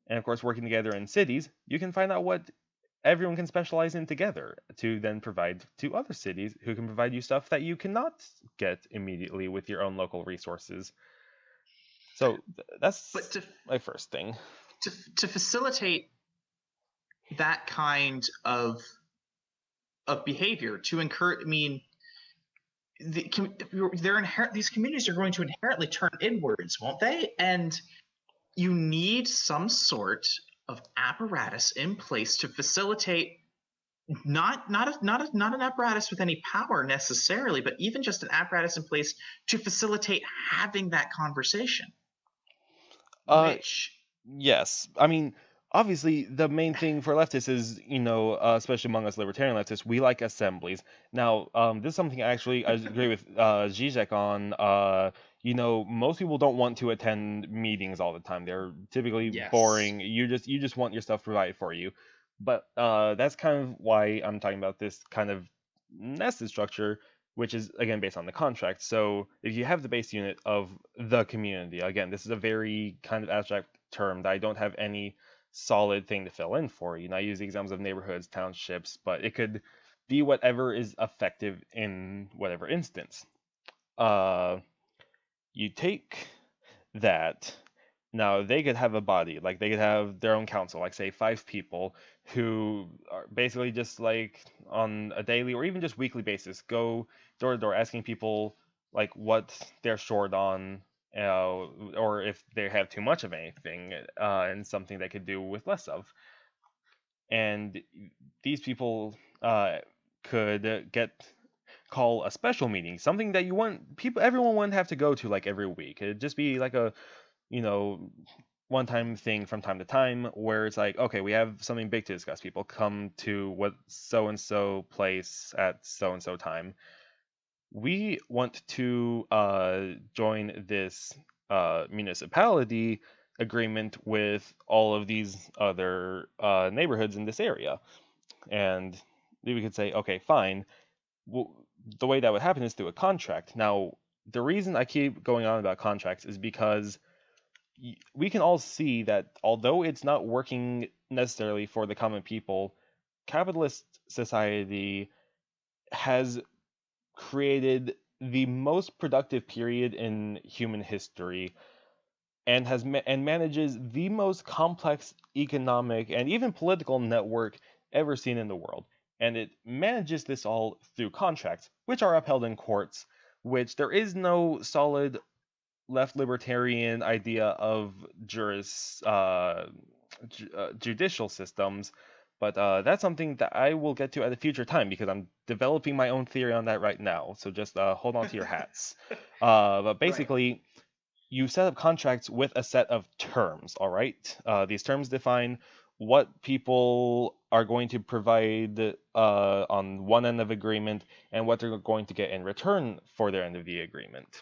A: and of course, working together in cities, you can find out what everyone can specialize in together to then provide to other cities who can provide you stuff that you cannot get immediately with your own local resources. So
B: But
A: that's my first thing.
B: to facilitate that kind of behavior, to encourage, I mean, these communities are going to inherently turn inwards, won't they? And you need some sort of apparatus in place to facilitate not an apparatus with any power necessarily, but even just an apparatus in place to facilitate having that conversation.
A: Uh,
B: Which
A: yes. I mean, obviously the main thing for leftists is, especially among us libertarian leftists, we like assemblies. Now, this is something I agree with Zizek on. Most people don't want to attend meetings all the time. They're typically
B: Yes.
A: boring. You just want your stuff provided for you. But that's kind of why I'm talking about this kind of nested structure, which is again based on the contract. So if you have the base unit of the community, again, this is a very kind of abstract term that I don't have any solid thing to fill in for. I use the examples of neighborhoods, townships, but it could be whatever is effective in whatever instance. Uh, you take that. Now they could have a body, like they could have their own council, like say 5 people who are basically just like on a daily or even just weekly basis go door to door asking people like what they're short on, or if they have too much of anything, and something they could do with less of. And these people could call a special meeting, something that everyone wouldn't have to go to like every week. It'd just be like a you know one time thing from time to time where it's like, okay, we have something big to discuss. People come to what so and so place at so and so time. We want to join this municipality agreement with all of these other neighborhoods in this area. And we could say, okay, fine. Well, the way that would happen is through a contract. Now, the reason I keep going on about contracts is because we can all see that although it's not working necessarily for the common people, capitalist society has created the most productive period in human history and manages the most complex economic and even political network ever seen in the world. And it manages this all through contracts, which are upheld in courts, which there is no solid left libertarian idea of judicial systems, but that's something that I will get to at a future time because I'm developing my own theory on that right now. So just hold on to your hats. But
B: Right.
A: basically, you set up contracts with a set of terms, all right? These terms define what people are going to provide on one end of agreement and what they're going to get in return for their end of the agreement.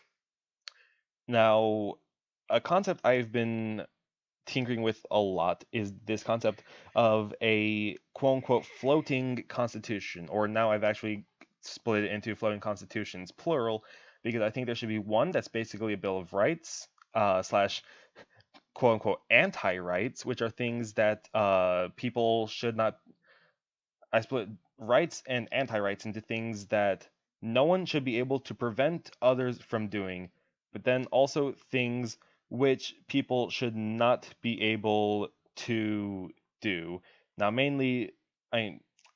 A: Now, a concept I've been tinkering with a lot is this concept of a quote unquote floating constitution, or now I've actually split it into floating constitutions, plural, because I think there should be one that's basically a Bill of Rights, slash quote unquote anti rights, which are things that people should not. I split rights and anti rights into things that no one should be able to prevent others from doing, but then also things which people should not be able to do. Now, I mean,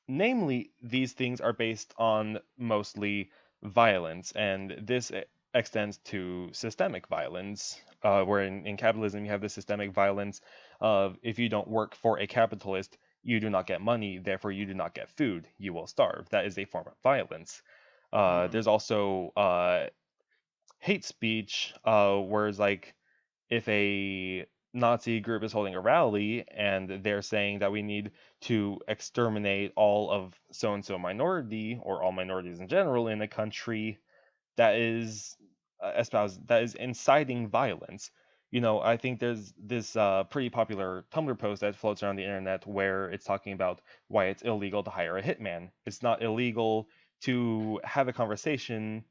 A: namely, these things are based on mostly violence, and this extends to systemic violence, where in capitalism you have the systemic violence of if you don't work for a capitalist, you do not get money, therefore you do not get food, you will starve. That is a form of violence.
B: Hmm.
A: There's also hate speech, whereas like if a Nazi group is holding a rally and they're saying that we need to exterminate all of so and so minority or all minorities in general in a country, that is that is inciting violence. I think there's this pretty popular Tumblr post that floats around the internet where it's talking about why it's illegal to hire a hitman. It's not illegal to have a conversation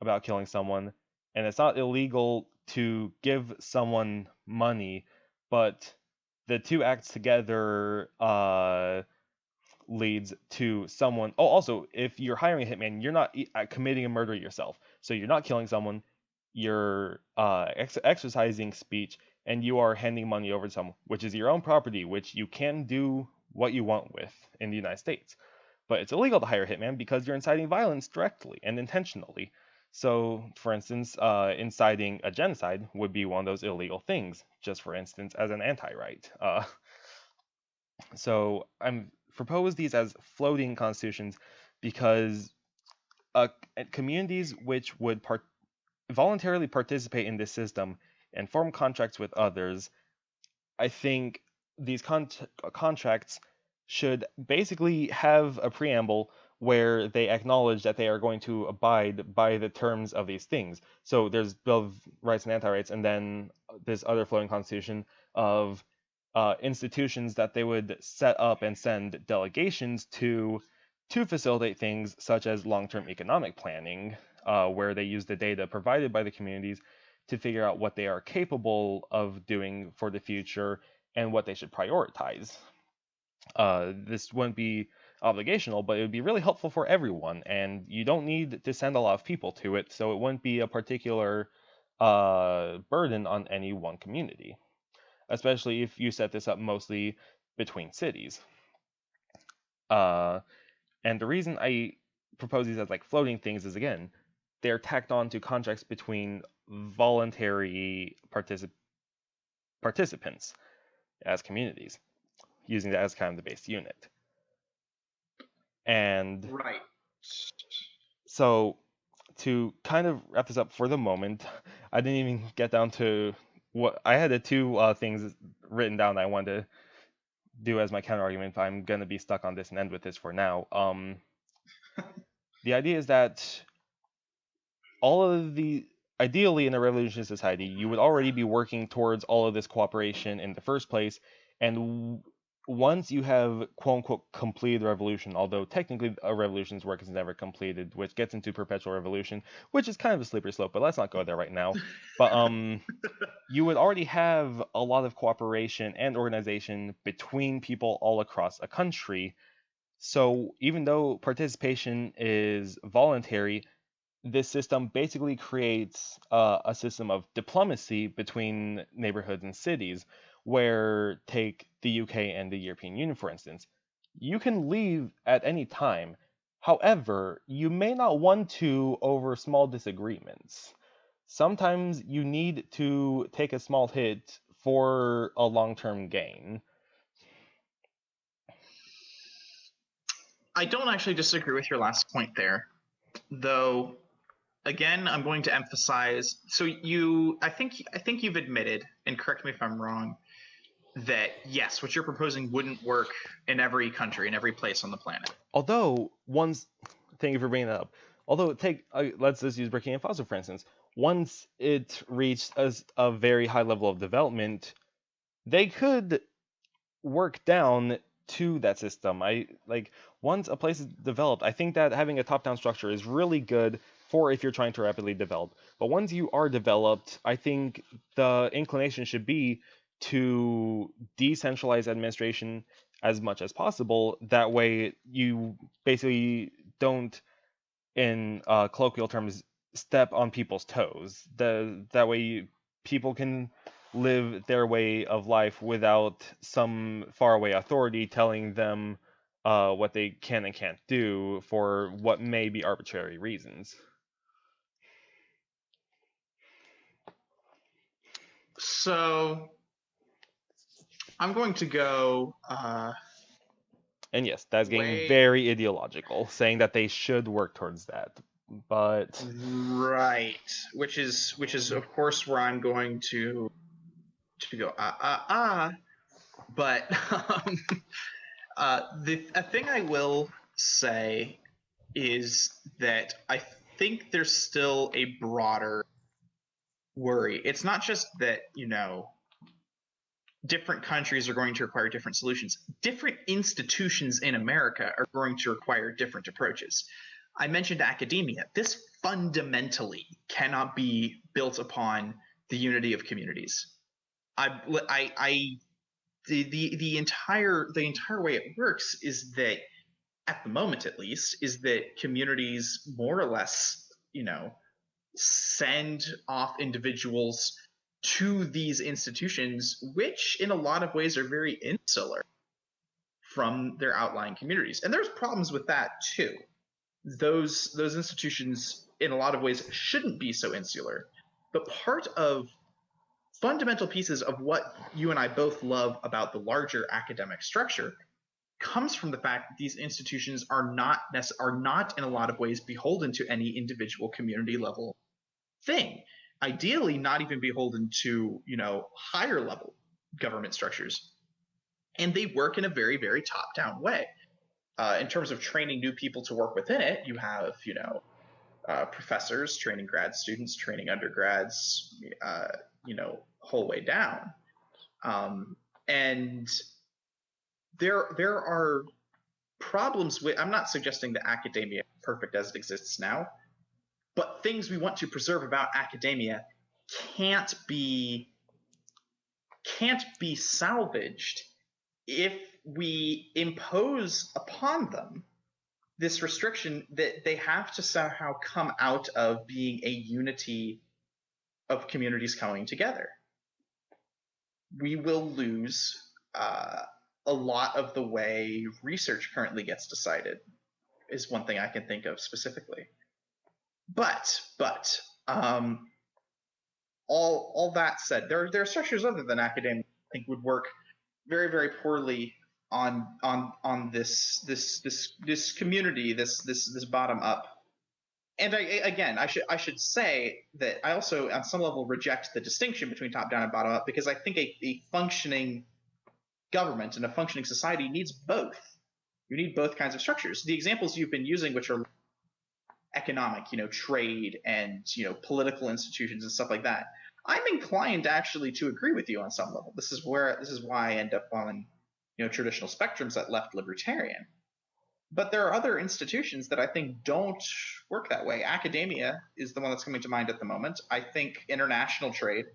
A: about killing someone, and it's not illegal to give someone money, but the two acts together leads to someone. Oh, also, if you're hiring a hitman, you're not committing a murder yourself. So you're not killing someone. You're exercising speech, and you are handing money over to someone, which is your own property, which you can do what you want with in the United States. But it's illegal to hire a hitman because you're inciting violence directly and intentionally. So, for instance, inciting a genocide would be one of those illegal things, just for instance, as an anti-right. So I'm propose these as floating constitutions because uh, communities which would voluntarily participate in this system and form contracts with others, I think these contracts should basically have a preamble where they acknowledge that they are going to abide by the terms of these things. So there's Bill of Rights and Anti-Rights, and then this other flowing constitution of institutions that they would set up and send delegations to facilitate things such as long-term economic planning, where they use the data provided by the communities to figure out what they are capable of doing for the future and what they should prioritize. This wouldn't be obligational, but it would be really helpful for everyone, and you don't need to send a lot of people to it, so it wouldn't be a particular burden on any one community, especially if you set this up mostly between cities. And the reason I propose these as like floating things is, again, they're tacked on to contracts between voluntary participants as communities, using that as kind of the base unit. And
B: right.
A: So to kind of wrap this up for the moment, I didn't even get down to what I had the two things written down that I wanted to do as my counter argument. I'm gonna be stuck on this and end with this for now. The idea is that ideally in a revolutionary society, you would already be working towards all of this cooperation in the first place, and once you have quote-unquote completed the revolution, although technically a revolution's work is never completed, which gets into perpetual revolution, which is kind of a slippery slope, but let's not go there right now. But you would already have a lot of cooperation and organization between people all across a country. So even though participation is voluntary, this system basically creates a system of diplomacy between neighborhoods and cities, where, take the UK and the European Union, for instance, you can leave at any time. However, you may not want to over small disagreements. Sometimes you need to take a small hit for a long-term gain.
B: I don't actually disagree with your last point there, though. Again, I'm going to emphasize. So I think you've admitted, and correct me if I'm wrong, that yes, what you're proposing wouldn't work in every country, in every place on the planet.
A: Although thank you for bringing that up. Although let's just use Burkina Faso for instance. Once it reached a very high level of development, they could work down to that system. Once a place is developed, I think that having a top-down structure is really good for if you're trying to rapidly develop. But once you are developed, I think the inclination should be to decentralize administration as much as possible. That way you basically don't, in colloquial terms, step on people's toes. That way people can live their way of life without some faraway authority telling them what they can and can't do for what may be arbitrary reasons.
B: So I'm going to go.
A: And yes, that's getting very ideological, saying that they should work towards that. But
B: right, which is of course where I'm going to go. But a thing I will say is that I think there's still a broader worry. It's not just that, different countries are going to require different solutions. Different institutions in America are going to require different approaches. I mentioned academia. This fundamentally cannot be built upon the unity of communities. The entire way it works is that, at the moment at least, is that communities more or less, send off individuals to these institutions, which in a lot of ways are very insular from their outlying communities. And there's problems with that too. Those institutions in a lot of ways shouldn't be so insular. But part of fundamental pieces of what you and I both love about the larger academic structure comes from the fact that these institutions are not in a lot of ways beholden to any individual community level thing. Ideally, not even beholden to, higher level government structures. and they work in a very, very top-down way. In terms of training new people to work within it, you have, professors training grad students, training undergrads, whole way down. And there are problems with, I'm not suggesting that academia is perfect as it exists now, but things we want to preserve about academia can't be salvaged if we impose upon them this restriction that they have to somehow come out of being a unity of communities coming together. We will lose a lot of the way research currently gets decided, is one thing I can think of specifically. But all that said, there are structures other than academia I think would work very, very poorly on this community, this bottom up. And I should say that I also on some level reject the distinction between top down and bottom up, because I think a functioning government and a functioning society needs both. You need both kinds of structures. The examples you've been using, which are economic, trade and political institutions and stuff like that, I'm inclined actually to agree with you on some level. This is why I end up on traditional spectrums at left libertarian. But there are other institutions that I think don't work that way. Academia is the one that's coming to mind at the moment. I think international trade,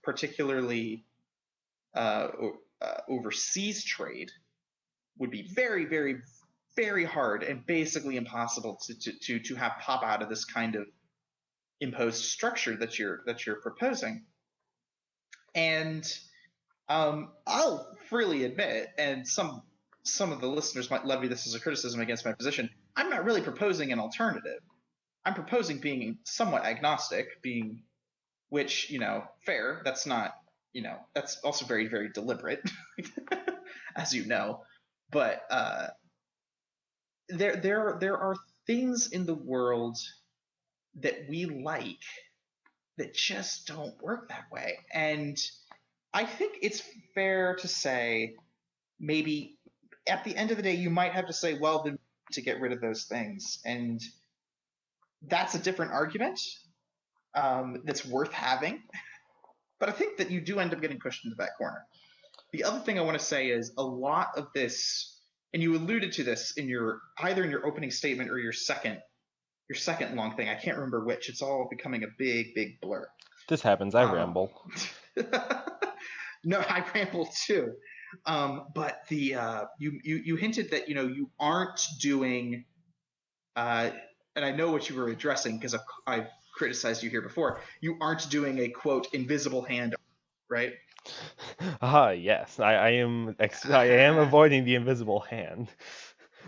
B: particularly overseas trade, would be very, very, very hard and basically impossible to have pop out of this kind of imposed structure that you're proposing. And I'll freely admit, and some of the listeners might levy this as a criticism against my position, I'm not really proposing an alternative. I'm proposing being somewhat agnostic, which, fair, that's not, that's also very, very deliberate, as you know. But there are things in the world that we like that just don't work that way. And I think it's fair to say, maybe at the end of the day, you might have to say, well, then to get rid of those things. And that's a different argument that's worth having. But I think that you do end up getting pushed into that corner. The other thing I want to say is a lot of this, and you alluded to this in either in your opening statement or your second long thing. I can't remember which. It's all becoming a big, big blur.
A: This happens. I ramble.
B: No, I ramble too. But you hinted that you aren't doing, and I know what you were addressing because I've criticized you here before. You aren't doing a quote invisible hand, right?
A: Yes, I am avoiding the invisible hand.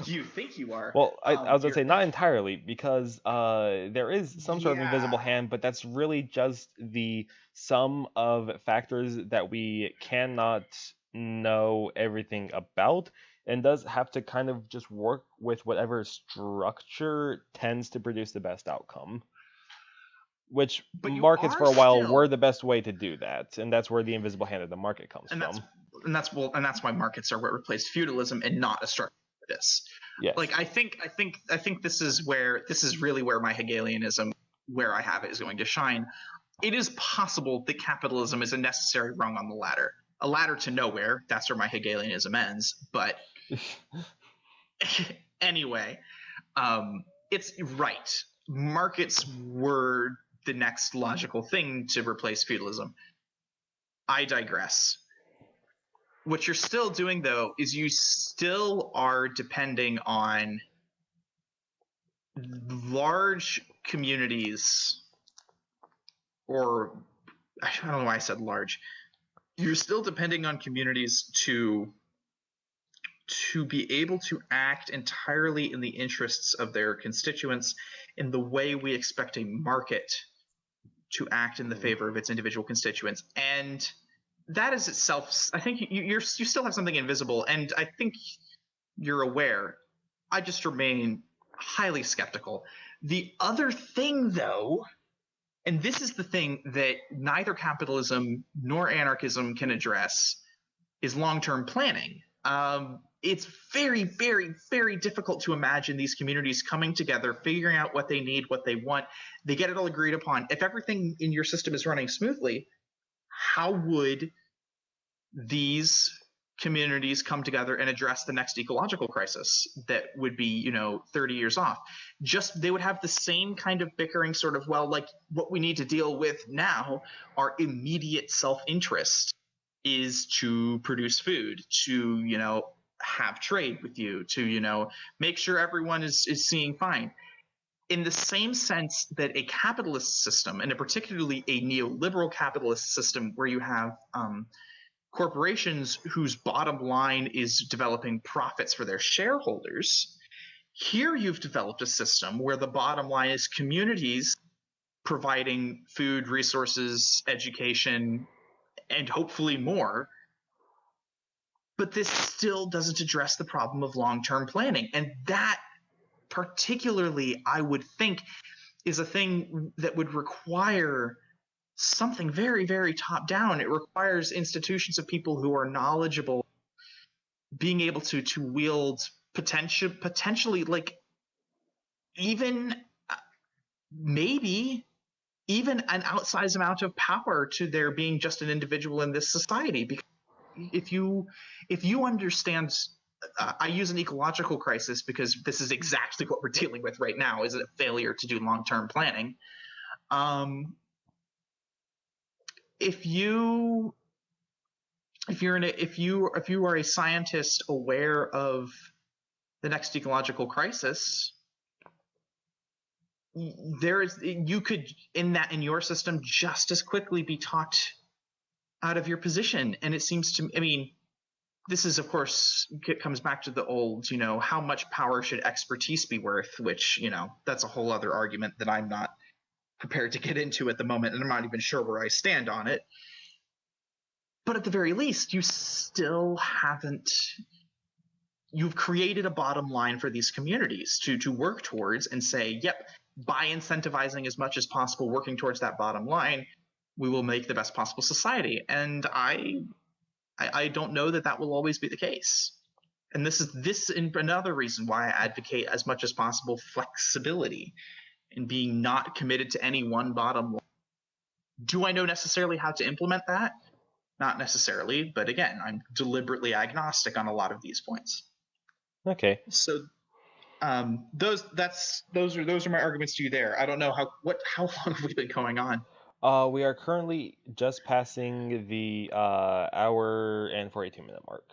B: You think you are?
A: Well, I was going to say not entirely, because there is some sort of invisible hand, but that's really just the sum of factors that we cannot know everything about, and does have to kind of just work with whatever structure tends to produce the best outcome. Which markets for a while were the best way to do that, and that's where the invisible hand of the market comes from.
B: And that's why markets are what replaced feudalism and not a structure like this.
A: Yes.
B: Like I think this is really where my Hegelianism, where I have it, is going to shine. It is possible that capitalism is a necessary rung on the ladder, a ladder to nowhere. That's where my Hegelianism ends. But anyway, it's right. Markets were the next logical thing to replace feudalism. I digress. What you're still doing, though, is you still are depending on large communities, or I don't know why I said large. You're still depending on communities to be able to act entirely in the interests of their constituents in the way we expect a market to act in the favor of its individual constituents. And that is itself, I think you still have something invisible, and I think you're aware. I just remain highly skeptical. The other thing, though, And this is the thing that neither capitalism nor anarchism can address, is long-term planning. It's very, very, very difficult to imagine these communities coming together, figuring out what they need, what they want. They get it all agreed upon. If everything in your system is running smoothly, how would these communities come together and address the next ecological crisis that would be 30 years off? Just they would have the same kind of bickering sort of, well, like what we need to deal with now, our immediate self-interest is to produce food, to have trade with you, to make sure everyone is seeing fine. In the same sense that a capitalist system, and particularly a neoliberal capitalist system where you have corporations whose bottom line is developing profits for their shareholders, here you've developed a system where the bottom line is communities providing food, resources, education, and hopefully more. But this still doesn't address the problem of long-term planning. And that particularly, I would think, is a thing that would require something very, very top down. It requires institutions of people who are knowledgeable, being able to wield potentially, like, even maybe even an outsized amount of power to their being just an individual in this society. Because if you understand, I use an ecological crisis because this is exactly what we're dealing with right now, is a failure to do long-term planning. If you are a scientist aware of the next ecological crisis, you could in your system just as quickly be talked out of your position. And it seems to me, I mean, this is, of course, it comes back to the old, how much power should expertise be worth, which, that's a whole other argument that I'm not prepared to get into at the moment, and I'm not even sure where I stand on it. But at the very least, you've created a bottom line for these communities to work towards and say, yep, by incentivizing as much as possible, working towards that bottom line, we will make the best possible society. And I don't know that will always be the case. And this is another reason why I advocate as much as possible flexibility and being not committed to any one bottom line. Do I know necessarily how to implement that? Not necessarily, but again, I'm deliberately agnostic on a lot of these points.
A: Okay.
B: So those are my arguments to you there. I don't know how long have we been going on?
A: We are currently just passing the hour and 42-minute mark.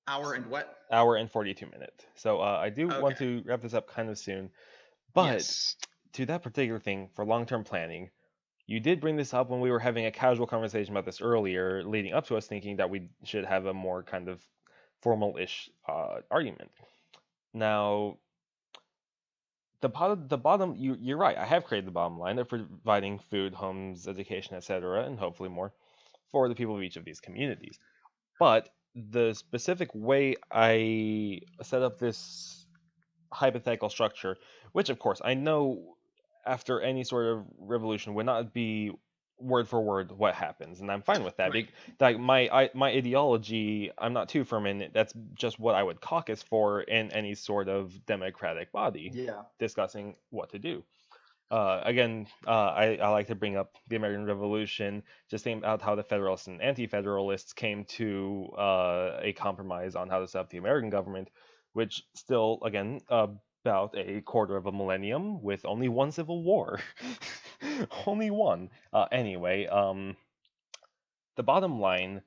B: Hour and what?
A: Hour and 42 minutes. So I do want to wrap this up kind of soon. But to that particular thing, for long-term planning, you did bring this up when we were having a casual conversation about this earlier, leading up to us thinking that we should have a more kind of formal-ish argument. Now, the bottom, you're right. I have created the bottom line of providing food, homes, education, etc., and hopefully more for the people of each of these communities. But the specific way I set up this hypothetical structure, which of course I know after any sort of revolution would not be word for word what happens, and I'm fine with that.
B: Right.
A: Like my ideology, I'm not too firm in it. That's just what I would caucus for in any sort of democratic body.
B: Yeah.
A: Discussing what to do. Again, I like to bring up the American Revolution, just think about how the Federalists and Anti-Federalists came to a compromise on how to set up the American government, which still, again, about a quarter of a millennium with only one civil war. Only one. Anyway, the bottom line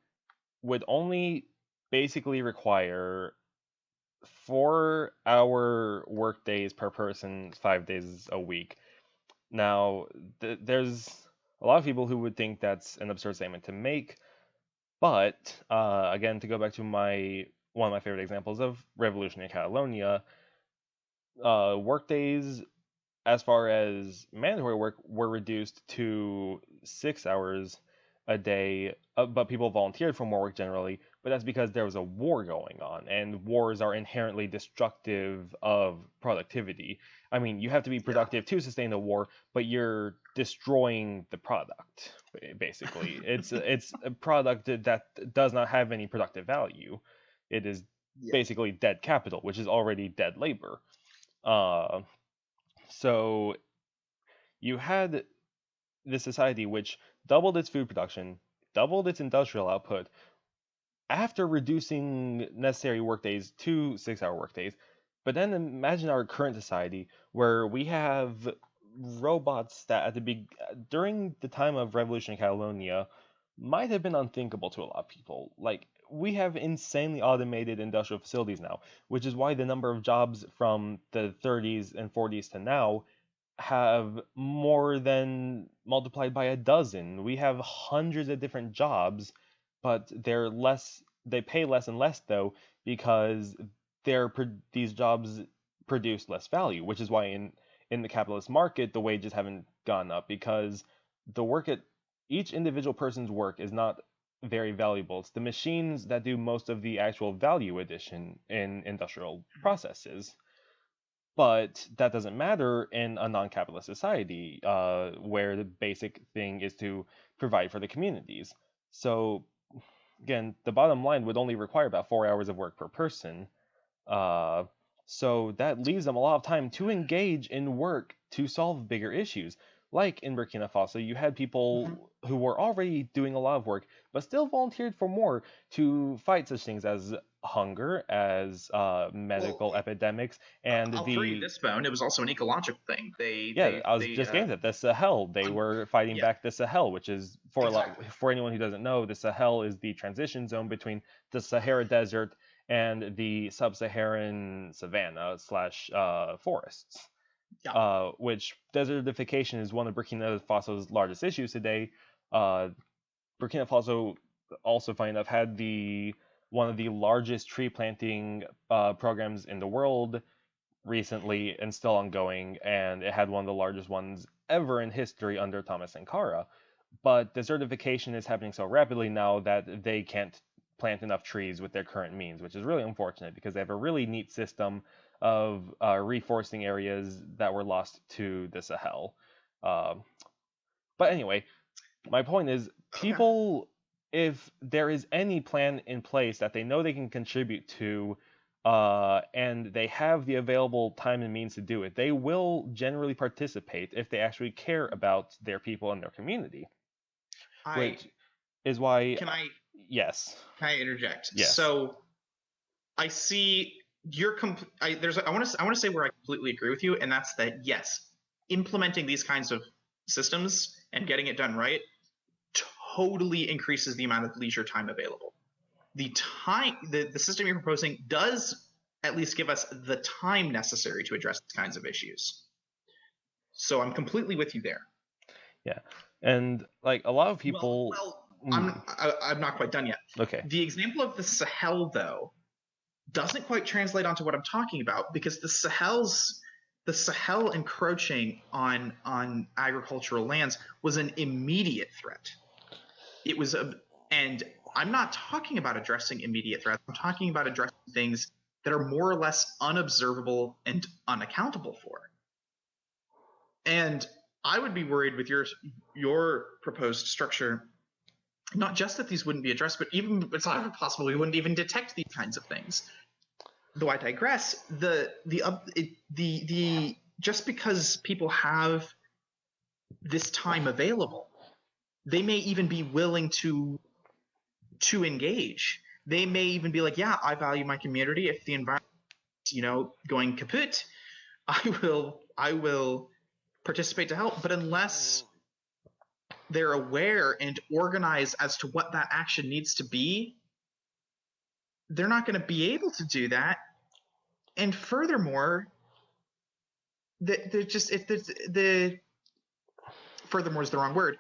A: would only basically require 4-hour work days per person, 5 days a week. Now, there's a lot of people who would think that's an absurd statement to make, but again, to go back to one of my favorite examples of revolution in Catalonia, work days, as far as mandatory work, were reduced to 6 hours a day, but people volunteered for more work generally, but that's because there was a war going on, and wars are inherently destructive of productivity. I mean, you have to be productive to sustain the war, but you're destroying the product, basically. It's a product that does not have any productive value. It is basically dead capital, which is already dead labor. So you had this society which doubled its food production, doubled its industrial output, after reducing necessary workdays to 6-hour workdays. But then imagine our current society where we have robots that during the time of revolution in Catalonia might have been unthinkable to a lot of people. Like, we have insanely automated industrial facilities now, which is why the number of jobs from the 30s and 40s to now have more than multiplied by a dozen. We have hundreds of different jobs, but they pay less and less though, because these jobs produce less value, which is why in the capitalist market the wages haven't gone up, because each individual person's work is not very valuable. It's the machines that do most of the actual value addition in industrial processes. But that doesn't matter in a non-capitalist society, where the basic thing is to provide for the communities. So, again, the bottom line would only require about 4 hours of work per person. So that leaves them a lot of time to engage in work to solve bigger issues. Like in Burkina Faso, you had people who were already doing a lot of work, but still volunteered for more to fight such things as hunger, as medical epidemics, and
B: I'll throw you this bone. It was also an ecological thing.
A: I was just getting that. The Sahel, they were fighting back the Sahel, which is, for anyone who doesn't know, the Sahel is the transition zone between the Sahara Desert and the sub-Saharan savanna / forests. Which desertification is one of Burkina Faso's largest issues today. Burkina Faso, also funny enough, had one of the largest tree planting programs in the world recently, and still ongoing, and it had one of the largest ones ever in history under Thomas Sankara. But desertification is happening so rapidly now that they can't plant enough trees with their current means, which is really unfortunate, because they have a really neat system of reforesting areas that were lost to the Sahel. But anyway, my point is, people, if there is any plan in place that they know they can contribute to, and they have the available time and means to do it, they will generally participate if they actually care about their people and their community. Which is why... Yes.
B: Can I interject?
A: Yes.
B: So, I see I want to say where I completely agree with you, and that's that, yes, implementing these kinds of systems and getting it done right totally increases the amount of leisure time available. The system you're proposing does at least give us the time necessary to address these kinds of issues. So I'm completely with you there.
A: Yeah, and like a lot of people.
B: I'm not quite done yet.
A: Okay.
B: The example of the Sahel, though, doesn't quite translate onto what I'm talking about, because the Sahel encroaching on agricultural lands was an immediate threat. It was and I'm not talking about addressing immediate threats. I'm talking about addressing things that are more or less unobservable and unaccountable for. And I would be worried with your proposed structure, not just that these wouldn't be addressed, but even it's not possible we wouldn't even detect these kinds of things. Though I digress, just because people have this time available, they may even be willing to engage. They may even be like, yeah, I value my community. If the environment is, going kaput, I will participate to help. But unless they're aware and organized as to what that action needs to be, they're not going to be able to do that. And furthermore, furthermore is the wrong word.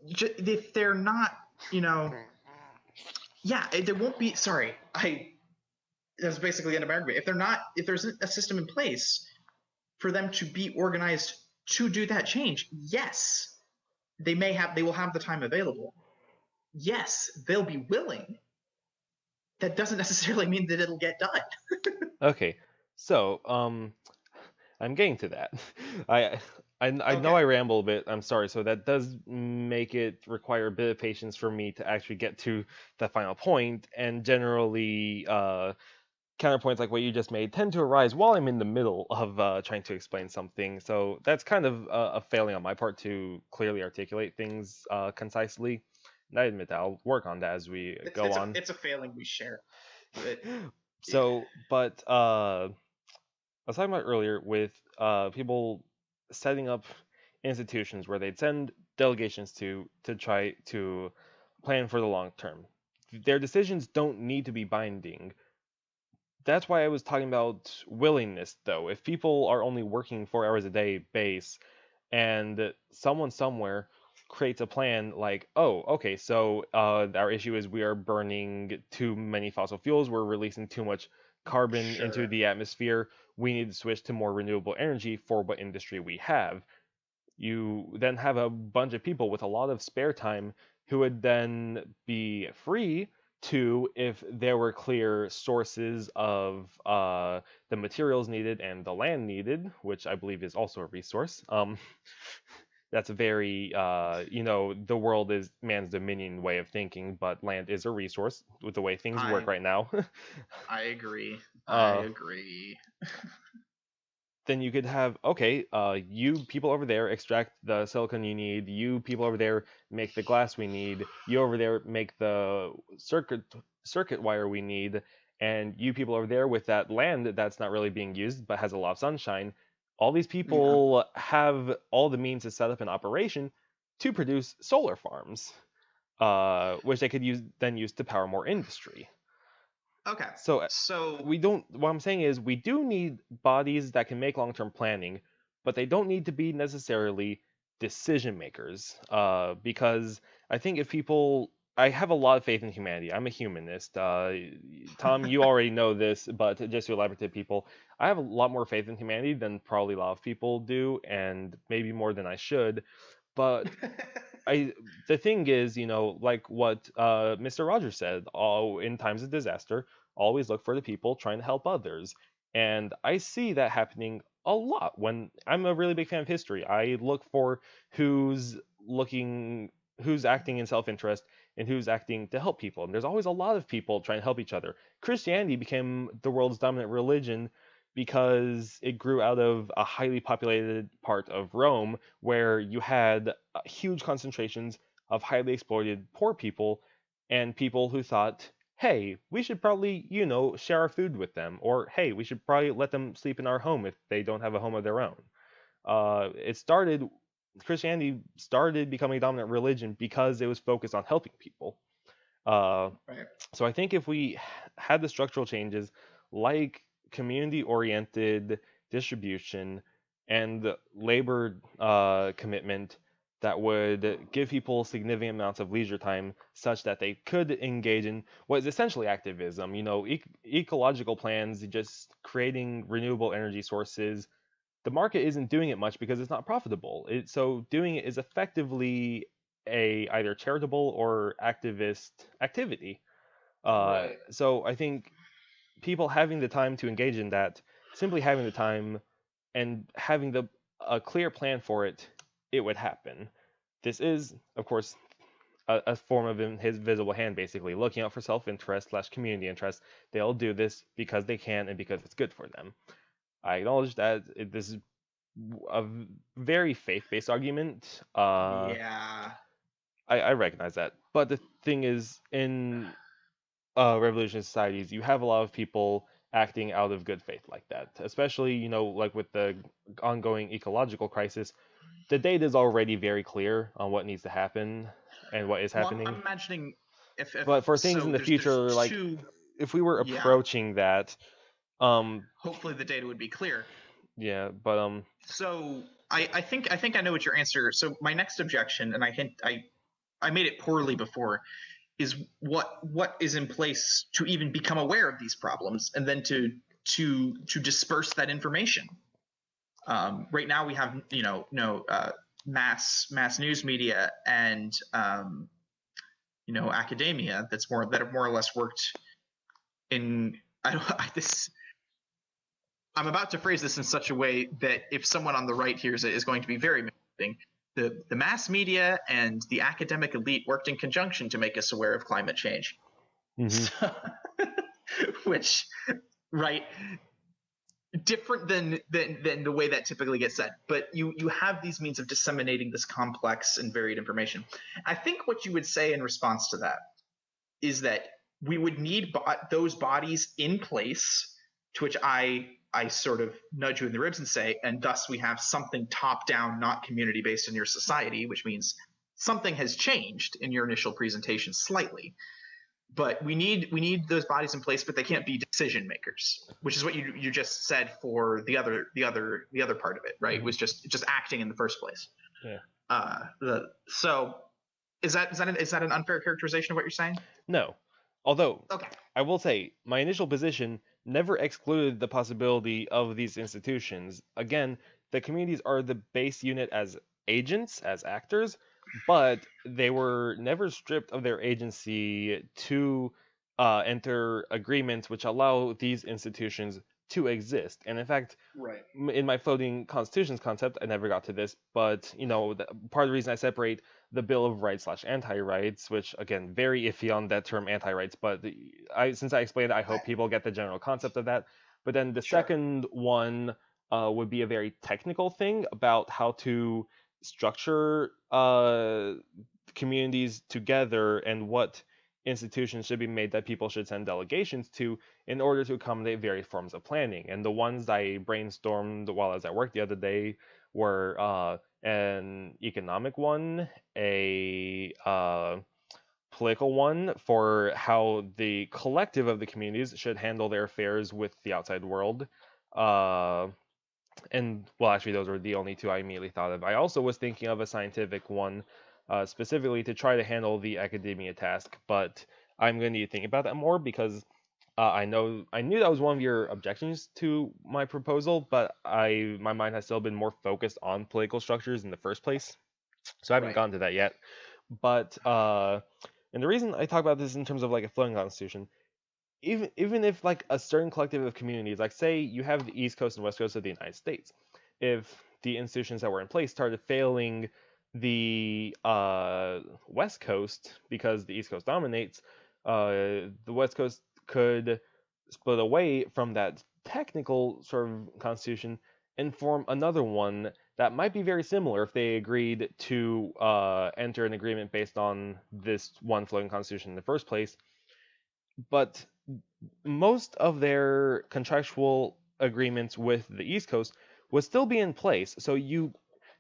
B: If they're not, there won't be. Sorry, that's basically the end of my argument. If there's a system in place for them to be organized to do that change, yes, they will have the time available. Yes, they'll be willing. that doesn't necessarily mean that it'll get done.
A: Okay, so I'm getting to that. I know
B: Okay.
A: I ramble a bit. I'm sorry. So that does make it require a bit of patience for me to actually get to the final point. And generally, counterpoints like what you just made tend to arise while I'm in the middle of trying to explain something. So that's kind of a failing on my part to clearly articulate things concisely. And I admit that I'll work on that as we go on.
B: It's a failing we share. But,
A: So, but I was talking about earlier with people setting up institutions where they'd send delegations to try to plan for the long term. Their decisions don't need to be binding. That's why I was talking about willingness, though. If people are only working 4 hours a day base, and someone somewhere creates a plan like, oh, okay, so our issue is we are burning too many fossil fuels, we're releasing too much carbon into
B: sure.
A: the atmosphere, we need to switch to more renewable energy for what industry we have. You then have a bunch of people with a lot of spare time who would then be free to, if there were clear sources of the materials needed and the land needed, which I believe is also a resource. That's a very, the world is man's dominion way of thinking, but land is a resource with the way things work
B: I
A: right now.
B: I agree. I
A: uh,
B: agree.
A: then you could have, okay, you people over there extract the silicon you need, you people over there make the glass we need, you over there make the circuit wire we need, and you people over there with that land that's not really being used but has a lot of sunshine. All these
B: Yeah.
A: people have all the means to set up an operation to produce solar farms, which they could use to power more industry.
B: Okay.
A: So
B: So
A: we don't. What I'm saying is we do need bodies that can make long-term planning, but they don't need to be necessarily decision makers. Because I think if people, I have a lot of faith in humanity. I'm a humanist. Tom, you already know this, but just to elaborate to people, I have a lot more faith in humanity than probably a lot of people do, and maybe more than I should. But the thing is, like what Mr. Rogers said, in times of disaster, always look for the people trying to help others. And I see that happening a lot when I'm a really big fan of history. I look for who's looking who's acting in self-interest and who's acting to help people. And there's always a lot of people trying to help each other. Christianity became the world's dominant religion because it grew out of a highly populated part of Rome where you had huge concentrations of highly exploited poor people and people who thought, hey, we should probably, share our food with them, or hey, we should probably let them sleep in our home if they don't have a home of their own. Christianity started becoming a dominant religion because it was focused on helping people. Uh,
B: right.
A: so I think if we had the structural changes like community oriented distribution and labor commitment that would give people significant amounts of leisure time such that they could engage in what is essentially activism, ecological plans, just creating renewable energy sources. The market isn't doing it much because it's not profitable. So doing it is effectively a either charitable or activist activity.
B: Right.
A: So I think people having the time to engage in that, simply having the time and having a clear plan for it, it would happen. This is, of course, a form of his visible hand, basically looking out for self-interest / community interest. They'll do this because they can and because it's good for them. I acknowledge that this is a very faith-based argument.
B: Yeah.
A: I recognize that, but the thing is, in revolutionary societies, you have a lot of people acting out of good faith like that. Especially, like with the ongoing ecological crisis, the data is already very clear on what needs to happen and what is
B: Well,
A: happening.
B: I'm imagining if
A: But for things in
B: so,
A: the
B: there's
A: future, like
B: two.
A: if we were
B: Yeah.
A: approaching that, um,
B: Hopefully the data would be clear.
A: yeah, but
B: So I think I know what your answer. So my next objection, and I made it poorly before, is what is in place to even become aware of these problems and then to disperse that information. Right now we have no mass news media and academia that have more or less worked I'm about to phrase this in such a way that if someone on the right hears it is going to be very misleading. The mass media and the academic elite worked in conjunction to make us aware of climate change.
A: Mm-hmm.
B: So, which, right, different than the way that typically gets said. But you have these means of disseminating this complex and varied information. I think what you would say in response to that is that we would need those bodies in place, to which I sort of nudge you in the ribs and say, and thus we have something top down, not community based in your society, which means something has changed in your initial presentation slightly. But we need those bodies in place, but they can't be decision makers, which is what you just said for the other part of it, right?
A: Mm-hmm.
B: Was just acting in the first place.
A: Yeah.
B: So is that an unfair characterization of what you're saying?
A: No. Although,
B: Okay.
A: I will say, my initial position never excluded the possibility of these institutions. Again, the communities are the base unit as agents, as actors, but they were never stripped of their agency to enter agreements which allow these institutions to exist. And in fact,
B: Right.
A: in my floating constitutions concept, I never got to this, but part of the reason I separate the Bill of Rights / anti-rights, which again, very iffy on that term anti-rights, but since I explained it, I hope people get the general concept of that. But then the second one would be a very technical thing about how to structure communities together and what institutions should be made that people should send delegations to in order to accommodate various forms of planning. And the ones I brainstormed while I was at work the other day were an economic one, a political one for how the collective of the communities should handle their affairs with the outside world. And well, actually, those were the only two I immediately thought of. I also was thinking of a scientific one, specifically to try to handle the academia task, but I'm going to need to think about that more because I knew that was one of your objections to my proposal, but my mind has still been more focused on political structures in the first place, so I haven't gotten to that yet. But and the reason I talk about this in terms of like a floating constitution, even if like a certain collective of communities, like say you have the East Coast and West Coast of the United States, if the institutions that were in place started failing the West Coast because the East Coast dominates, the West Coast could split away from that technical sort of constitution and form another one that might be very similar if they agreed to enter an agreement based on this one floating constitution in the first place. But most of their contractual agreements with the East Coast would still be in place. So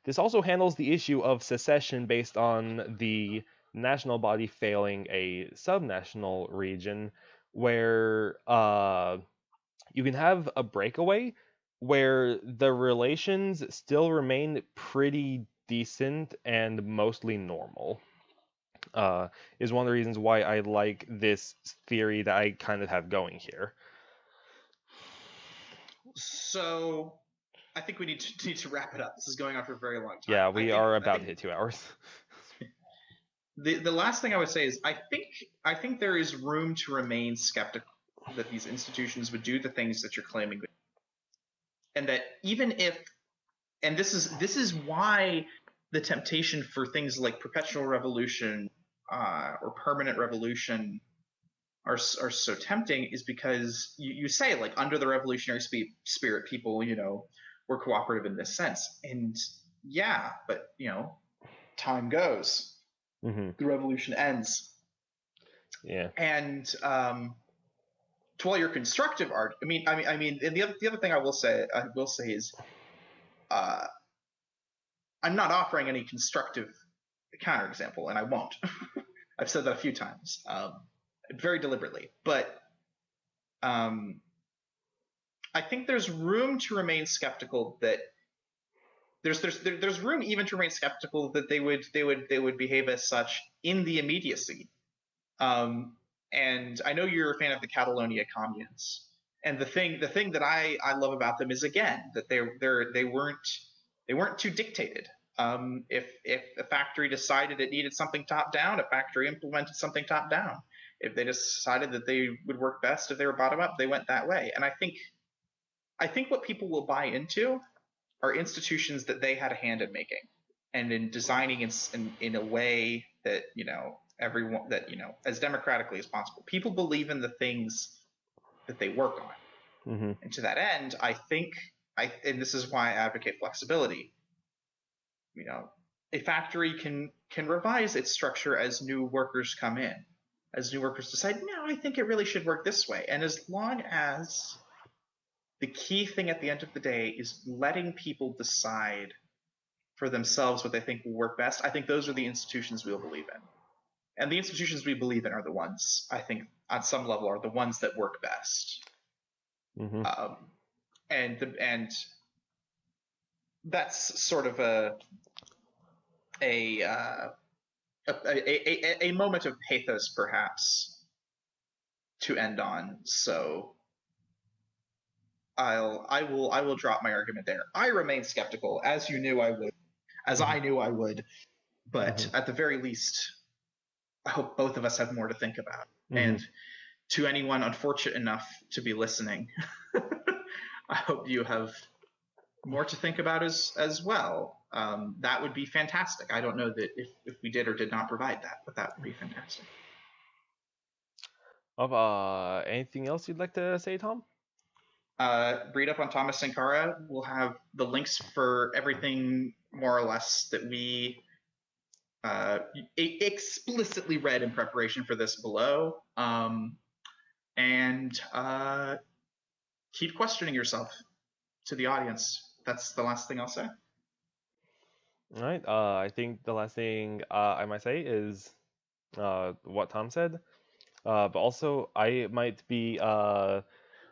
A: this also handles the issue of secession based on the national body failing a subnational region, where you can have a breakaway where the relations still remain pretty decent and mostly normal. Is one of the reasons why I like this theory that I kind of have going here.
B: So I think we need to wrap it up. This is going on for a very long time.
A: Yeah, we are about to hit 2 hours.
B: The last thing I would say is I think there is room to remain skeptical that these institutions would do the things that you're claiming, and that even if, and this is why the temptation for things like perpetual revolution or permanent revolution are so tempting, is because you say, like, under the revolutionary spirit, people were cooperative in this sense, and yeah, but time goes, the revolution ends, and to all your constructive art, I mean, and the other thing I will say is, I'm not offering any constructive counterexample, and I won't. I've said that a few times, very deliberately, but I think there's room to remain skeptical that there's room even to remain skeptical that they would behave as such in the immediacy. And I know you're a fan of the Catalonia communes, and the thing that I love about them is, again, that they weren't too dictated. If a factory decided it needed something top down, a factory implemented something top down. If they decided that they would work best if they were bottom up, they went that way. And I think what people will buy into are institutions that they had a hand in making and in designing in a way that, everyone, that, as democratically as possible. People believe in the things that they work on.
A: Mm-hmm.
B: And to that end, and this is why I advocate flexibility. A factory can revise its structure as new workers come in, as new workers decide, no, I think it really should work this way. And as long as the key thing at the end of the day is letting people decide for themselves what they think will work best, I think those are the institutions we'll believe in. And the institutions we believe in are the ones, I think, on some level, are the ones that work best.
A: Mm-hmm.
B: And that's sort of a moment of pathos, perhaps, to end on. So I will drop my argument there. I remain skeptical, as you knew I would, as I knew I would. But at the very least, I hope both of us have more to think about. And to anyone unfortunate enough to be listening, I hope you have more to think about as well. That would be fantastic. I don't know that if we did or did not provide that, but that would be fantastic.
A: Anything else you'd like to say, Tom?
B: Read up on Thomas Sankara. We'll have the links for everything more or less that we explicitly read in preparation for this below. And keep questioning yourself to the audience. That's the last thing I'll say.
A: All right. I think the last thing I might say is what Tom said. But also, I might be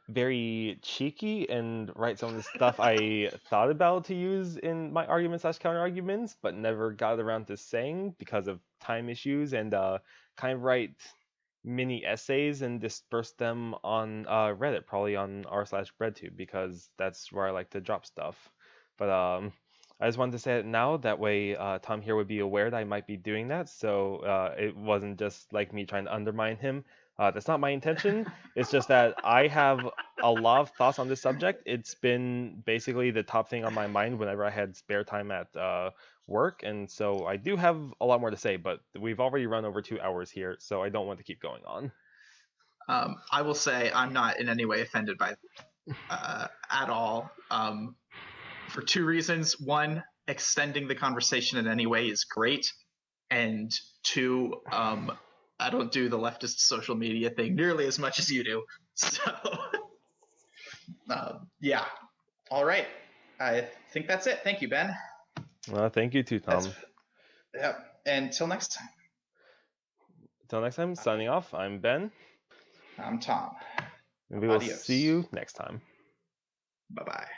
A: very cheeky and write some of the stuff I thought about to use in my argument/counter arguments, but never got around to saying because of time issues, and kind of write mini essays and disperse them on Reddit, probably on r/breadtube, because that's where I like to drop stuff. But I just wanted to say it now, that way Tom here would be aware that I might be doing that, so it wasn't just like me trying to undermine him. That's not my intention. It's just that I have a lot of thoughts on this subject. It's been basically the top thing on my mind whenever I had spare time at work, and so I do have a lot more to say, but we've already run over 2 hours here, so I don't want to keep going on.
B: I will say I'm not in any way offended by at all, for two reasons. One, extending the conversation in any way is great, and two, I don't do the leftist social media thing nearly as much as you do. So, yeah. All right. I think that's it. Thank you, Ben.
A: Thank you too, Tom.
B: Yeah. Until next time.
A: Until next time, signing off. I'm Ben.
B: I'm Tom.
A: And we will see you next time.
B: Bye-bye.